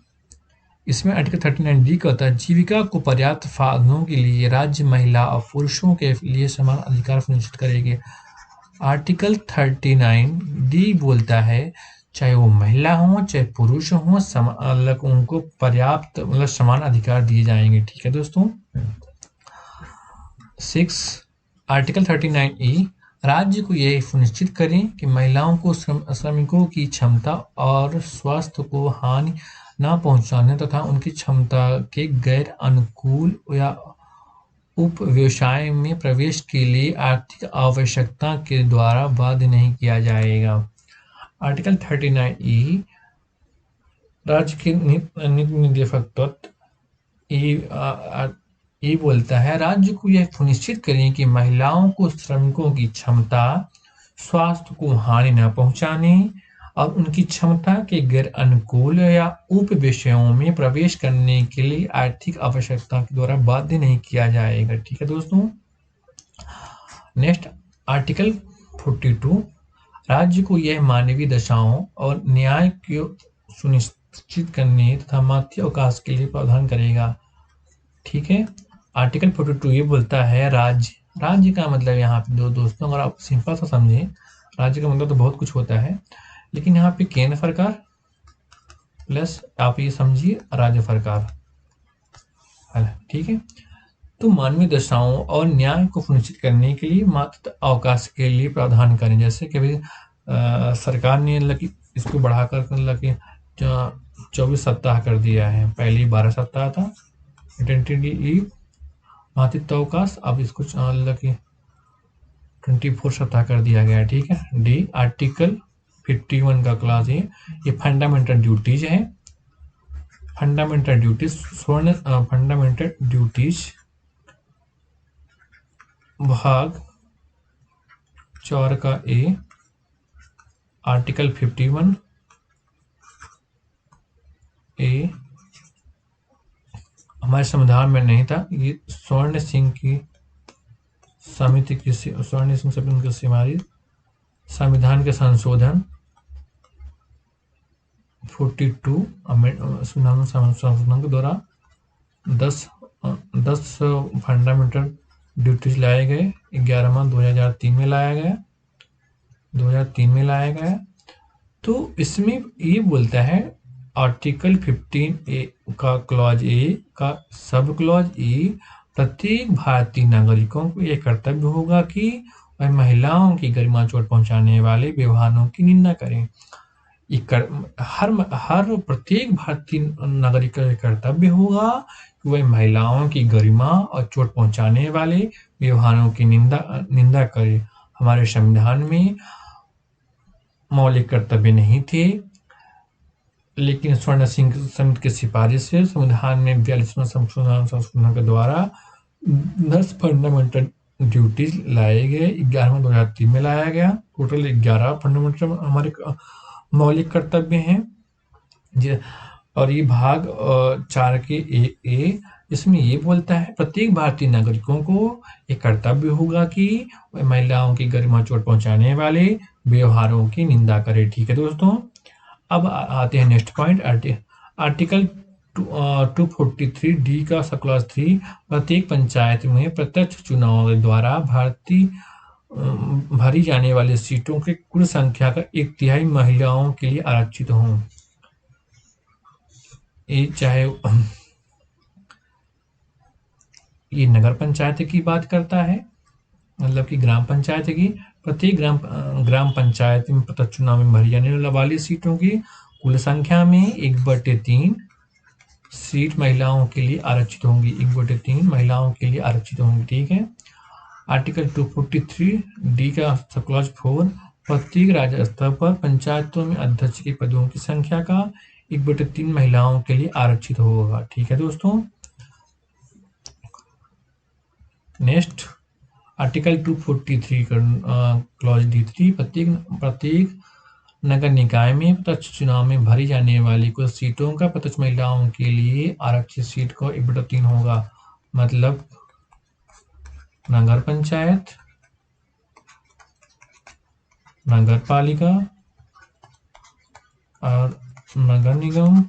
इसमें आर्टिकल 39D कहता है जीविका को पर्याप्त साधनों के लिए राज्य महिला और पुरुषों के लिए समान अधिकार सुनिश्चित करेगी। आर्टिकल 39D बोलता है चाहे वो महिला हो चाहे पुरुष हो, मतलब उनको पर्याप्त मतलब समान अधिकार दिए जाएंगे। ठीक है दोस्तों। 6 आर्टिकल 39E राज्य को यह सुनिश्चित करें कि महिलाओं को श्रमिकों की क्षमता और स्वास्थ्य को हानि न पहुंचाने तथा उनकी क्षमता के गैर अनुकूल या उप व्यवसाय में प्रवेश के लिए आर्थिक आवश्यकता के द्वारा बाध्य नहीं किया जाएगा। आर्टिकल 39E राज्य के नीति निदेशक तत्व ये बोलता है राज्य को यह सुनिश्चित करें कि महिलाओं को श्रमिकों की क्षमता, स्वास्थ्य को हानि न पहुंचाने और उनकी क्षमता के गैर अनुकूल या उप विषयों में प्रवेश करने के लिए आर्थिक आवश्यकता के द्वारा बाध्य नहीं किया जाएगा। ठीक है दोस्तों। नेक्स्ट आर्टिकल 42 राज्य को यह मानवीय दशाओं और न्याय को सुनिश्चित करने तथा मध्य अवकाश के लिए प्रावधान करेगा। ठीक है। आर्टिकल 42 ये बोलता है राज्य का मतलब यहाँ पे दोस्तों अगर आप सिंपल सा समझें, राज्य का मतलब तो बहुत कुछ होता है, लेकिन यहाँ पे केंद्र सरकार प्लस आप ये समझिए राज्य सरकार है। ठीक है। तो मानवीय दशाओं और न्याय को सुनिश्चित करने के लिए मात्र अवकाश के लिए प्रावधान करें। जैसे कि भाई सरकार ने इसको बढ़ाकर 24 सप्ताह कर दिया है, पहले 12 सप्ताह था मैटरनिटी लीव मातृत्व अवकाश, अब इसको 24 सप्ताह कर दिया गया है। ठीक है। डी आर्टिकल 51 का क्लास ये फंडामेंटल ड्यूटीज है। फंडामेंटल ड्यूटीज फंडामेंटल ड्यूटीज भाग 4 का ए आर्टिकल 51 ए हमारे संविधान में नहीं था, ये स्वर्ण सिंह की समिति की हमारी संविधान के संशोधन 42 संशोधन के द्वारा 10 फंडामेंटल ड्यूटीज लाए गए। 11वां 2003 में लाया गया। तो इसमें ये बोलता है आर्टिकल 15A का क्लॉज ए का सब क्लॉज ए प्रत्येक भारतीय नागरिकों को यह कर्तव्य होगा कि वह महिलाओं की गरिमा चोट पहुंचाने वाले व्यवहारों की निंदा करें। हर प्रत्येक भारतीय नागरिक का यह कर्तव्य होगा कि वह महिलाओं की गरिमा और चोट पहुंचाने वाले व्यवहारों की निंदा करे। हमारे संविधान में मौलिक कर्तव्य नहीं थे, लेकिन स्वर्ण सिंह समिति की सिफारिश से संविधान में 42वां संशोधन के द्वारा 10 फंडामेंटल ड्यूटीज लाए गए। 11वां 2003 में लाया गया। टोटल 11 फंडामेंटल हमारे मौलिक कर्तव्य हैं। और ये भाग 4 के ए इसमें ये बोलता है प्रत्येक भारतीय नागरिकों को एक कर्तव्य होगा कि वह महिलाओं की गरिमा चोट पहुंचाने वाले व्यवहारों की निंदा करे। ठीक है दोस्तों। अब आते हैं नेक्स्ट पॉइंट आर्टिकल 243D का सब क्लॉज 3 प्रत्येक पंचायत में प्रत्यक्ष चुनाव के द्वारा भरी जाने वाली सीटों की कुल संख्या का 1/3 महिलाओं के लिए आरक्षित हों। ये चाहे ये नगर पंचायत की बात करता है, मतलब कि ग्राम पंचायत की प्रत्येक ग्राम पंचायत में प्रत्यक्ष चुनाव में भरी जाने वाली सीटों की कुल संख्या में 1/3 सीट महिलाओं के लिए आरक्षित होंगी। 1/3 महिलाओं के लिए आरक्षित होंगी। ठीक है। आर्टिकल 243D का सब क्लॉज 4 प्रत्येक राज्य स्तर पर पंचायतों में अध्यक्ष के पदों की संख्या का 1/3 महिलाओं के लिए आरक्षित होगा। ठीक है दोस्तों। नेक्स्ट आर्टिकल 243 क्लॉज D3 प्रत्येक नगर निकाय में प्रत्यक्ष चुनाव में भरी जाने वाली कुछ सीटों का प्रत्यक्ष महिलाओं के लिए आरक्षित सीट को 1/3 होगा। मतलब नगर पंचायत, नगर पालिका और नगर निगम,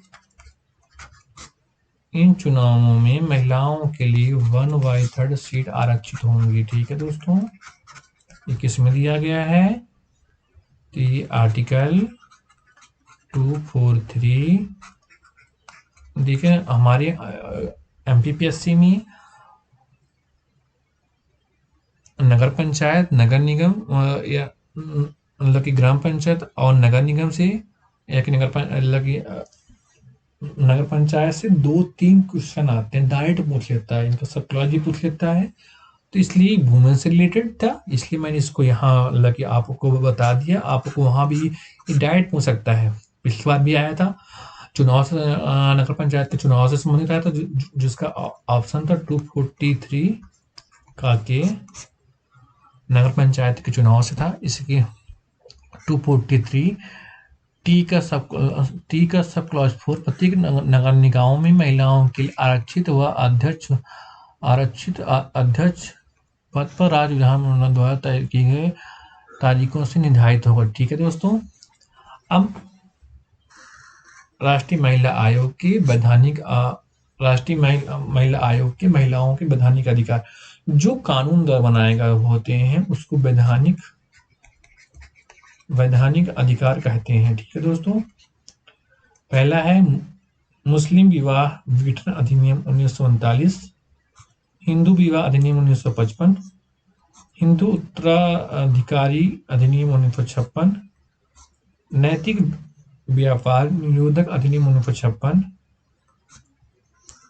इन चुनावों में महिलाओं के लिए 1/3 सीट आरक्षित होंगी। ठीक है दोस्तों, ये किस में दिया गया है? तो ये आर्टिकल 243 देखिए हमारे MPPSC में नगर पंचायत, नगर निगम या मतलब कि ग्राम पंचायत और नगर निगम से या कि नगर पंचायत से 2-3 क्वेश्चन आते हैं, डायरेक्ट पूछ लेता है, इनका सब क्लॉज भी पूछ लेता है। तो इसलिए वुमेन से रिलेटेड था, इसलिए मैंने इसको यहाँ लगे आपको बता दिया। आपको वहां भी डायरेक्ट पूछ सकता है, पिछली बार भी आया था चुनाव से, नगर पंचायत के चुनाव से संबंधित आया था, जिसका ऑप्शन था 243 का के नगर पंचायत के चुनाव से था। इसके 243 टी का सब क्लॉज 4 प्रत्येक नगर निकायों में महिलाओं के लिए आरक्षित अध्यक्ष पद पर राज्य विधानमंडल द्वारा तय किए गए तारीखों से निर्धारित होगा। ठीक है दोस्तों, अब राष्ट्रीय महिला आयोग के महिलाओं के वैधानिक अधिकार, जो कानून बनाएगा होते हैं उसको वैधानिक अधिकार कहते हैं। ठीक है दोस्तों, पहला है मुस्लिम विवाह विघटन अधिनियम 1939, हिंदू विवाह अधिनियम 1955, हिंदू उत्तराधिकारी अधिनियम 1956, नैतिक व्यापार निरोधक अधिनियम 1956,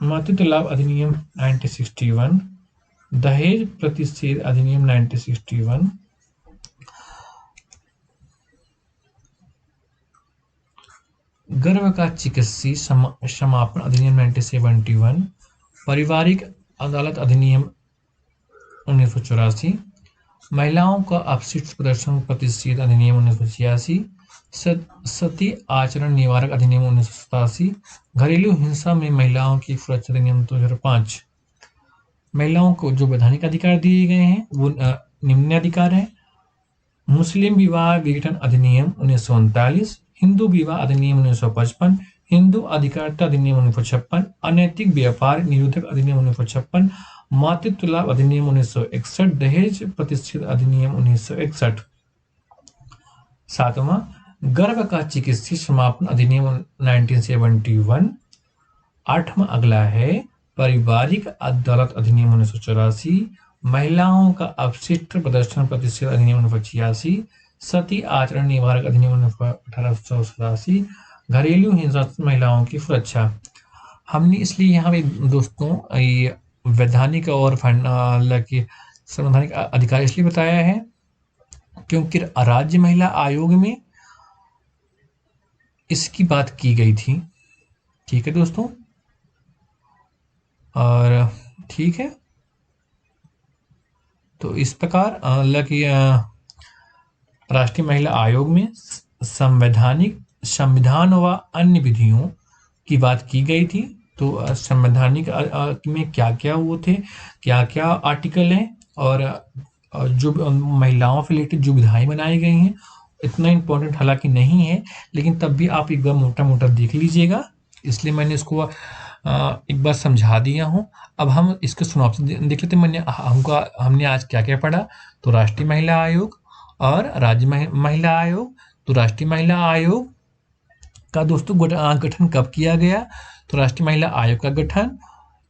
मातृत्व लाभ अधिनियम 1961, दहेज प्रतिषेध अधिनियम 1961, गर्भ का चिकित्सीय समापन अधिनियम 1971, पारिवारिक अदालत अधिनियम 1984, महिलाओं का अपशिष्ट प्रदर्शन प्रतिषेध अधिनियम 1986, सती आचरण निवारक अधिनियम 1987, घरेलू हिंसा में महिलाओं की सुरक्षा अधिनियम 2005। महिलाओं को जो वैधानिक अधिकार दिए गए हैं वो निम्न अधिकार है: मुस्लिम विवाह विघटन अधिनियम 1939, हिंदू विवाह अधिनियम 1955, हिंदू अधिकारिता अधिनियम 1956, अनैतिक व्यापार निरोधक अधिनियम 1956, मातृत्व लाभ अधिनियम 1961, दहेज प्रतिषेध अधिनियम 1961। सातवां, गर्भ का चिकित्सीय समापन अधिनियम 1971। आठवां अगला है पारिवारिक अदालत अधिनियम 1984, महिलाओं का अपशिष्ट प्रदर्शन प्रतिषेध अधिनियम 1986, सती आचरण निवारक अधिनियम 1887, घरेलू हिंसा से महिलाओं की सुरक्षा। हमने इसलिए यहाँ पे दोस्तों ये वैधानिक और संवैधानिक अधिकार इसलिए बताया है क्योंकि राज्य महिला आयोग में इसकी बात की गई थी। ठीक है दोस्तों, और ठीक है, तो इस प्रकार राष्ट्रीय महिला आयोग में संविधान व अन्य विधियों की बात की गई थी। तो संवैधानिक में क्या क्या वो थे, क्या क्या आर्टिकल हैं, और जो महिलाओं से रिलेटेड जो विधाएं बनाई गई हैं, इतना इम्पोर्टेंट हालांकि नहीं है, लेकिन तब भी आप एक बार मोटा मोटा देख लीजिएगा, इसलिए मैंने इसको एक बार समझा दिया हूँ। अब हम इसके सिनॉप्सिस देख लेते हैं। हमने आज क्या क्या पढ़ा। तो राष्ट्रीय महिला आयोग और राज्य महिला आयोग। तो राष्ट्रीय महिला आयोग का दोस्तों गठन कब किया गया? तो राष्ट्रीय महिला आयोग का गठन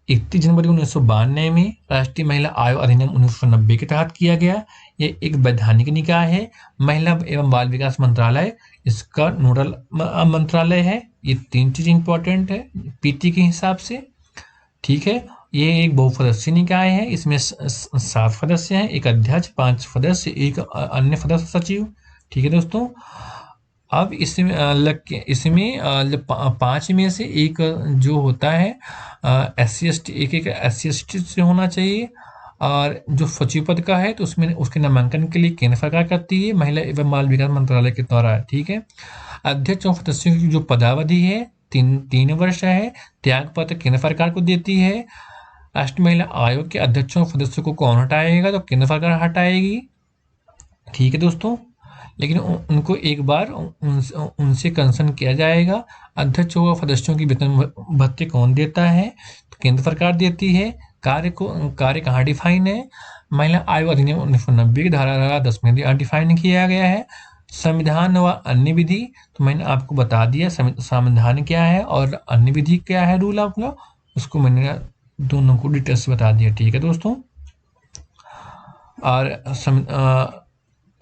31 जनवरी 1992 में राष्ट्रीय महिला आयोग अधिनियम 1990 के तहत किया गया। ये एक वैधानिक निकाय है। महिला एवं बाल विकास मंत्रालय इसका नोडल मंत्रालय है। ये 3 चीज इंपॉर्टेंट है पीटी के हिसाब से। ठीक है, ये एक बहुसदस्यीय निकाय है। इसमें 7 सदस्य हैं, एक अध्यक्ष, 5 सदस्य, एक अन्य सदस्य सचिव। ठीक है दोस्तों, अब इसमें 5 में से एक जो होता है SC ST, एक SC ST से होना चाहिए, और जो सचिव पद का है तो उसमें उसके नामांकन के लिए केंद्र सरकार करती है, महिला एवं बाल विकास मंत्रालय के द्वारा। ठीक है। अध्यक्ष और सदस्यों की जो पदावधि है 3 वर्ष है। त्याग पत्र केंद्र सरकार को देती है। राष्ट्रीय महिला आयोग के अध्यक्षों और सदस्यों को कौन हटाएगा? तो केंद्र सरकार हटाएगी। ठीक है दोस्तों, लेकिन उनको एक बार उनसे कंसर्न किया जाएगा। अध्यक्ष और सदस्यों की वेतन भत्ते कौन देता है? तो केंद्र सरकार देती है। कार्य कहाँ डिफाइन है? महिला आयोग अधिनियम 1990 की धारा 10 में डिफाइन किया गया है। संविधान व अन्य विधि, तो मैंने आपको बता दिया संविधान क्या है और अन्य विधि क्या है, रूल ऑफ लॉ, उसको मैंने दोनों को डिटेल्स बता दिया। ठीक है दोस्तों, और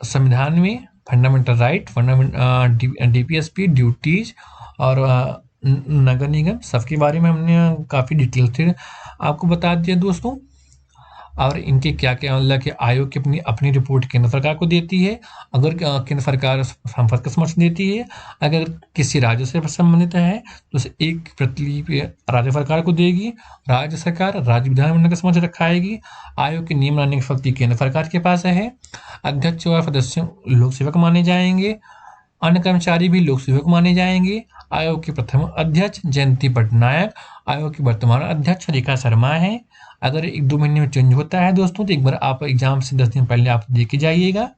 संविधान में फंडामेंटल राइट, डीपीएसपी, ड्यूटीज और नगर निगम सबके बारे में हमने काफ़ी डिटेल से आपको बता दिया दोस्तों। और इनके क्या क्या मतलब कि आयोग की अपनी रिपोर्ट केंद्र सरकार को देती है। अगर केंद्र सरकार संसद का समर्थन देती है, अगर किसी राज्य से संबंधित है तो उसे एक प्रतिलिपि राज्य सरकार को देगी। राज्य सरकार राज्य विधानमंडल का समर्थन रखाएगी। आयोग के नियम बनाने की शक्ति केंद्र सरकार के पास है। अध्यक्ष और सदस्य लोक सेवक माने जाएंगे। अन्य कर्मचारी भी लोक सेवक माने जाएंगे। आयोग के प्रथम अध्यक्ष जयंती पटनायक, आयोग की वर्तमान अध्यक्ष रेखा शर्मा है। अगर 1-2 महीने में चेंज होता है दोस्तों तो एक बार आप एग्जाम से 10 दिन पहले आप दे के जाइएगा।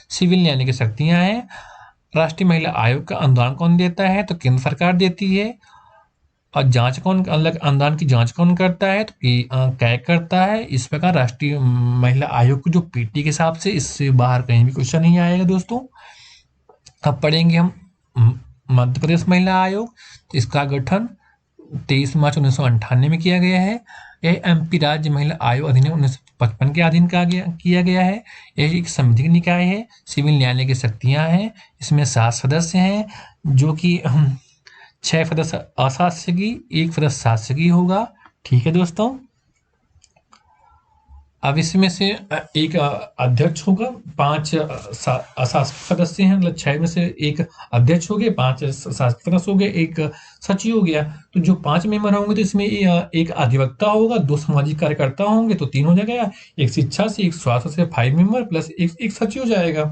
सिविल न्याय की शक्तियां हैं। राष्ट्रीय महिला आयोग का अनुदान कौन देता है? तो केंद्र सरकार देती है। और जांच कौन, अलग अनुदान की जांच कौन करता है? तो कैग करता है। इस प्रकार राष्ट्रीय महिला आयोग को जो पीटी के हिसाब से, इससे बाहर कहीं भी क्वेश्चन नहीं आएगा दोस्तों। अब पढ़ेंगे हम मध्य प्रदेश महिला आयोग। तो इसका गठन 23 मार्च 1998 में किया गया है। यह एमपी राज्य महिला आयोग अधिनियम 1955 के अधीन किया गया है। यह एक संवैधानिक निकाय है। सिविल न्यायालय की शक्तियां हैं। इसमें 7 सदस्य हैं, जो कि 6 सदस्य अशासकीय, 1 सदस्य शासकीय होगा। ठीक है दोस्तों, अब इसमें से एक अध्यक्ष होगा, 5 अशासकीय सदस्य हैं, मतलब 6 में से एक अध्यक्ष हो गए, 5 शासकीय सदस्य हो गए, 1 सचिव हो गया। तो जो 5 मेंबर होंगे तो इसमें एक अधिवक्ता होगा, 2 सामाजिक कार्यकर्ता होंगे तो 3 हो जाएगा, 1 शिक्षा से, 1 स्वास्थ्य से, 5 मेंबर प्लस एक सचिव हो जाएगा।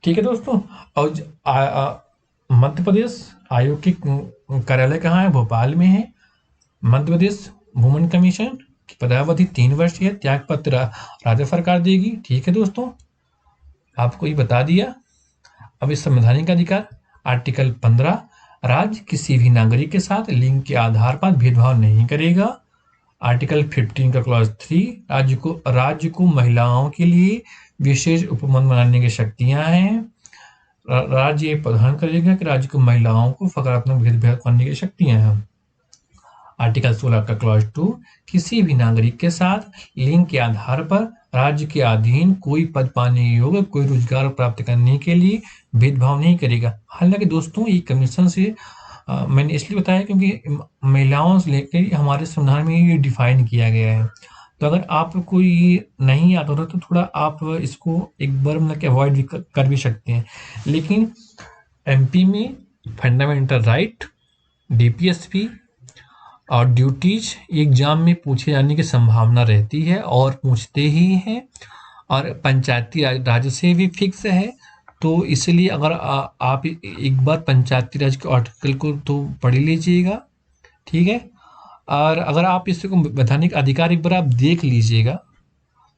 ठीक है दोस्तों, और मध्य प्रदेश आयोग की कार्यालय कहाँ है? भोपाल में है। मध्य प्रदेश वुमेन कमीशन की पदावधि 3 वर्ष है। त्याग पत्र राज्य सरकार देगी। ठीक है दोस्तों, आपको ये बता दिया। अब इस संवैधानिक अधिकार आर्टिकल 15, राज्य किसी भी नागरिक के साथ लिंग के आधार पर भेदभाव नहीं करेगा। आर्टिकल 15 का क्लॉज 3, राज्य को महिलाओं के लिए विशेष उपबंध बनाने की शक्तियां हैं। राज्य ये प्रदान करेगा कि राज्य को महिलाओं को सकारात्मक भेदभाव करने की शक्तियां हैं। आर्टिकल 16 का क्लॉज 2, किसी भी नागरिक के साथ लिंग के आधार पर राज्य के अधीन कोई पद पाने योग्य, कोई रोजगार प्राप्त करने के लिए भेदभाव नहीं करेगा। हालांकि दोस्तों ये कमीशन से मैंने इसलिए बताया क्योंकि महिलाओं से लेकर हमारे संविधान में ये डिफाइन किया गया है। तो अगर आपको ये नहीं आता होता तो थोड़ा आप इसको एक बार मतलब कि अवॉइड भी कर भी सकते हैं। लेकिन एमपी में फंडामेंटल राइट, डीपीएसपी और ड्यूटीज एग्जाम में पूछे जाने की संभावना रहती है और पूछते ही हैं। और पंचायती राज से भी फिक्स है। तो इसलिए अगर आप एक बार पंचायती राज के आर्टिकल को तो पढ़ लीजिएगा। ठीक है, और अगर आप इसको वैधानिक अधिकार एक बार आप देख लीजिएगा,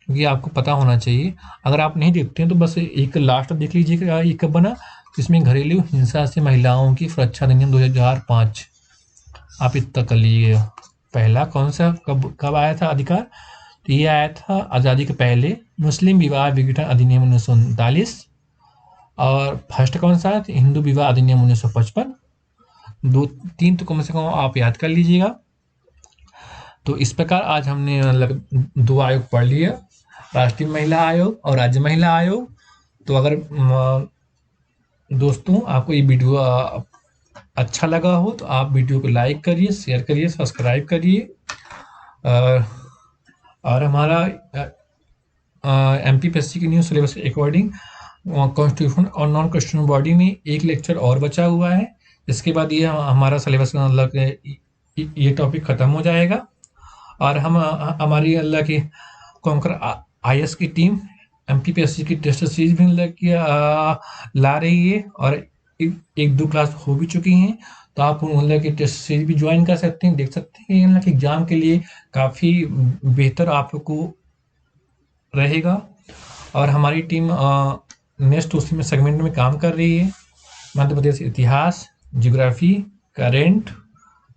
क्योंकि आपको पता होना चाहिए। अगर आप नहीं देखते हैं तो बस एक लास्ट देख लीजिएगा, ये कब बना, जिसमें घरेलू हिंसा से महिलाओं की सुरक्षा अधिनियम 2005 आप इतना कर लीजिएगा। पहला कौन सा कब आया था अधिकार? तो ये आया था आज़ादी के पहले, मुस्लिम विवाह विघटन अधिनियम 1939। और फर्स्ट कौन सा है? हिंदू विवाह अधिनियम 1955। 2-3 तो कम से कम आप याद कर लीजिएगा। तो इस प्रकार आज हमने मतलब 2 आयोग पढ़ लिया, राष्ट्रीय महिला आयोग और राज्य महिला आयोग। तो अगर दोस्तों आपको ये वीडियो अच्छा लगा हो तो आप वीडियो को लाइक करिए, शेयर करिए, सब्सक्राइब करिए। और हमारा एमपीपीएससी की न्यू सिलेबस के अकॉर्डिंग कॉन्स्टिट्यूशन और नॉन कॉन्स्टिट्यूशन बॉडी में एक लेक्चर और बचा हुआ है। इसके बाद ये हमारा सिलेबस मतलब ये टॉपिक खत्म हो जाएगा। और हम हमारी अल्लाह की कॉन्कर आईएएस की टीम एमपीपीएससी की टेस्ट सीरीज भी ला रही है, और एक दो क्लास हो भी चुकी हैं। तो आप मतलब की टेस्ट सीरीज भी ज्वाइन कर सकते हैं, देख सकते हैं। मतलब कि एग्जाम के लिए काफ़ी बेहतर आपको रहेगा। और हमारी टीम नेक्स्ट उसी में सेगमेंट में काम कर रही है। मध्य प्रदेश इतिहास, ज्योग्राफी, करेंट,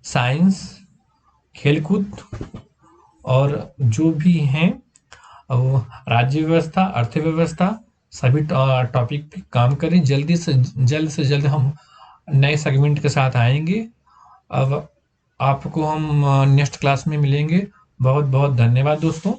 साइंस, खेलकूद और जो भी हैं वो राज्य व्यवस्था, अर्थव्यवस्था, सभी टॉपिक पे काम करें। जल्द से जल्द हम नए सेगमेंट के साथ आएंगे। अब आपको हम नेक्स्ट क्लास में मिलेंगे। बहुत बहुत धन्यवाद दोस्तों।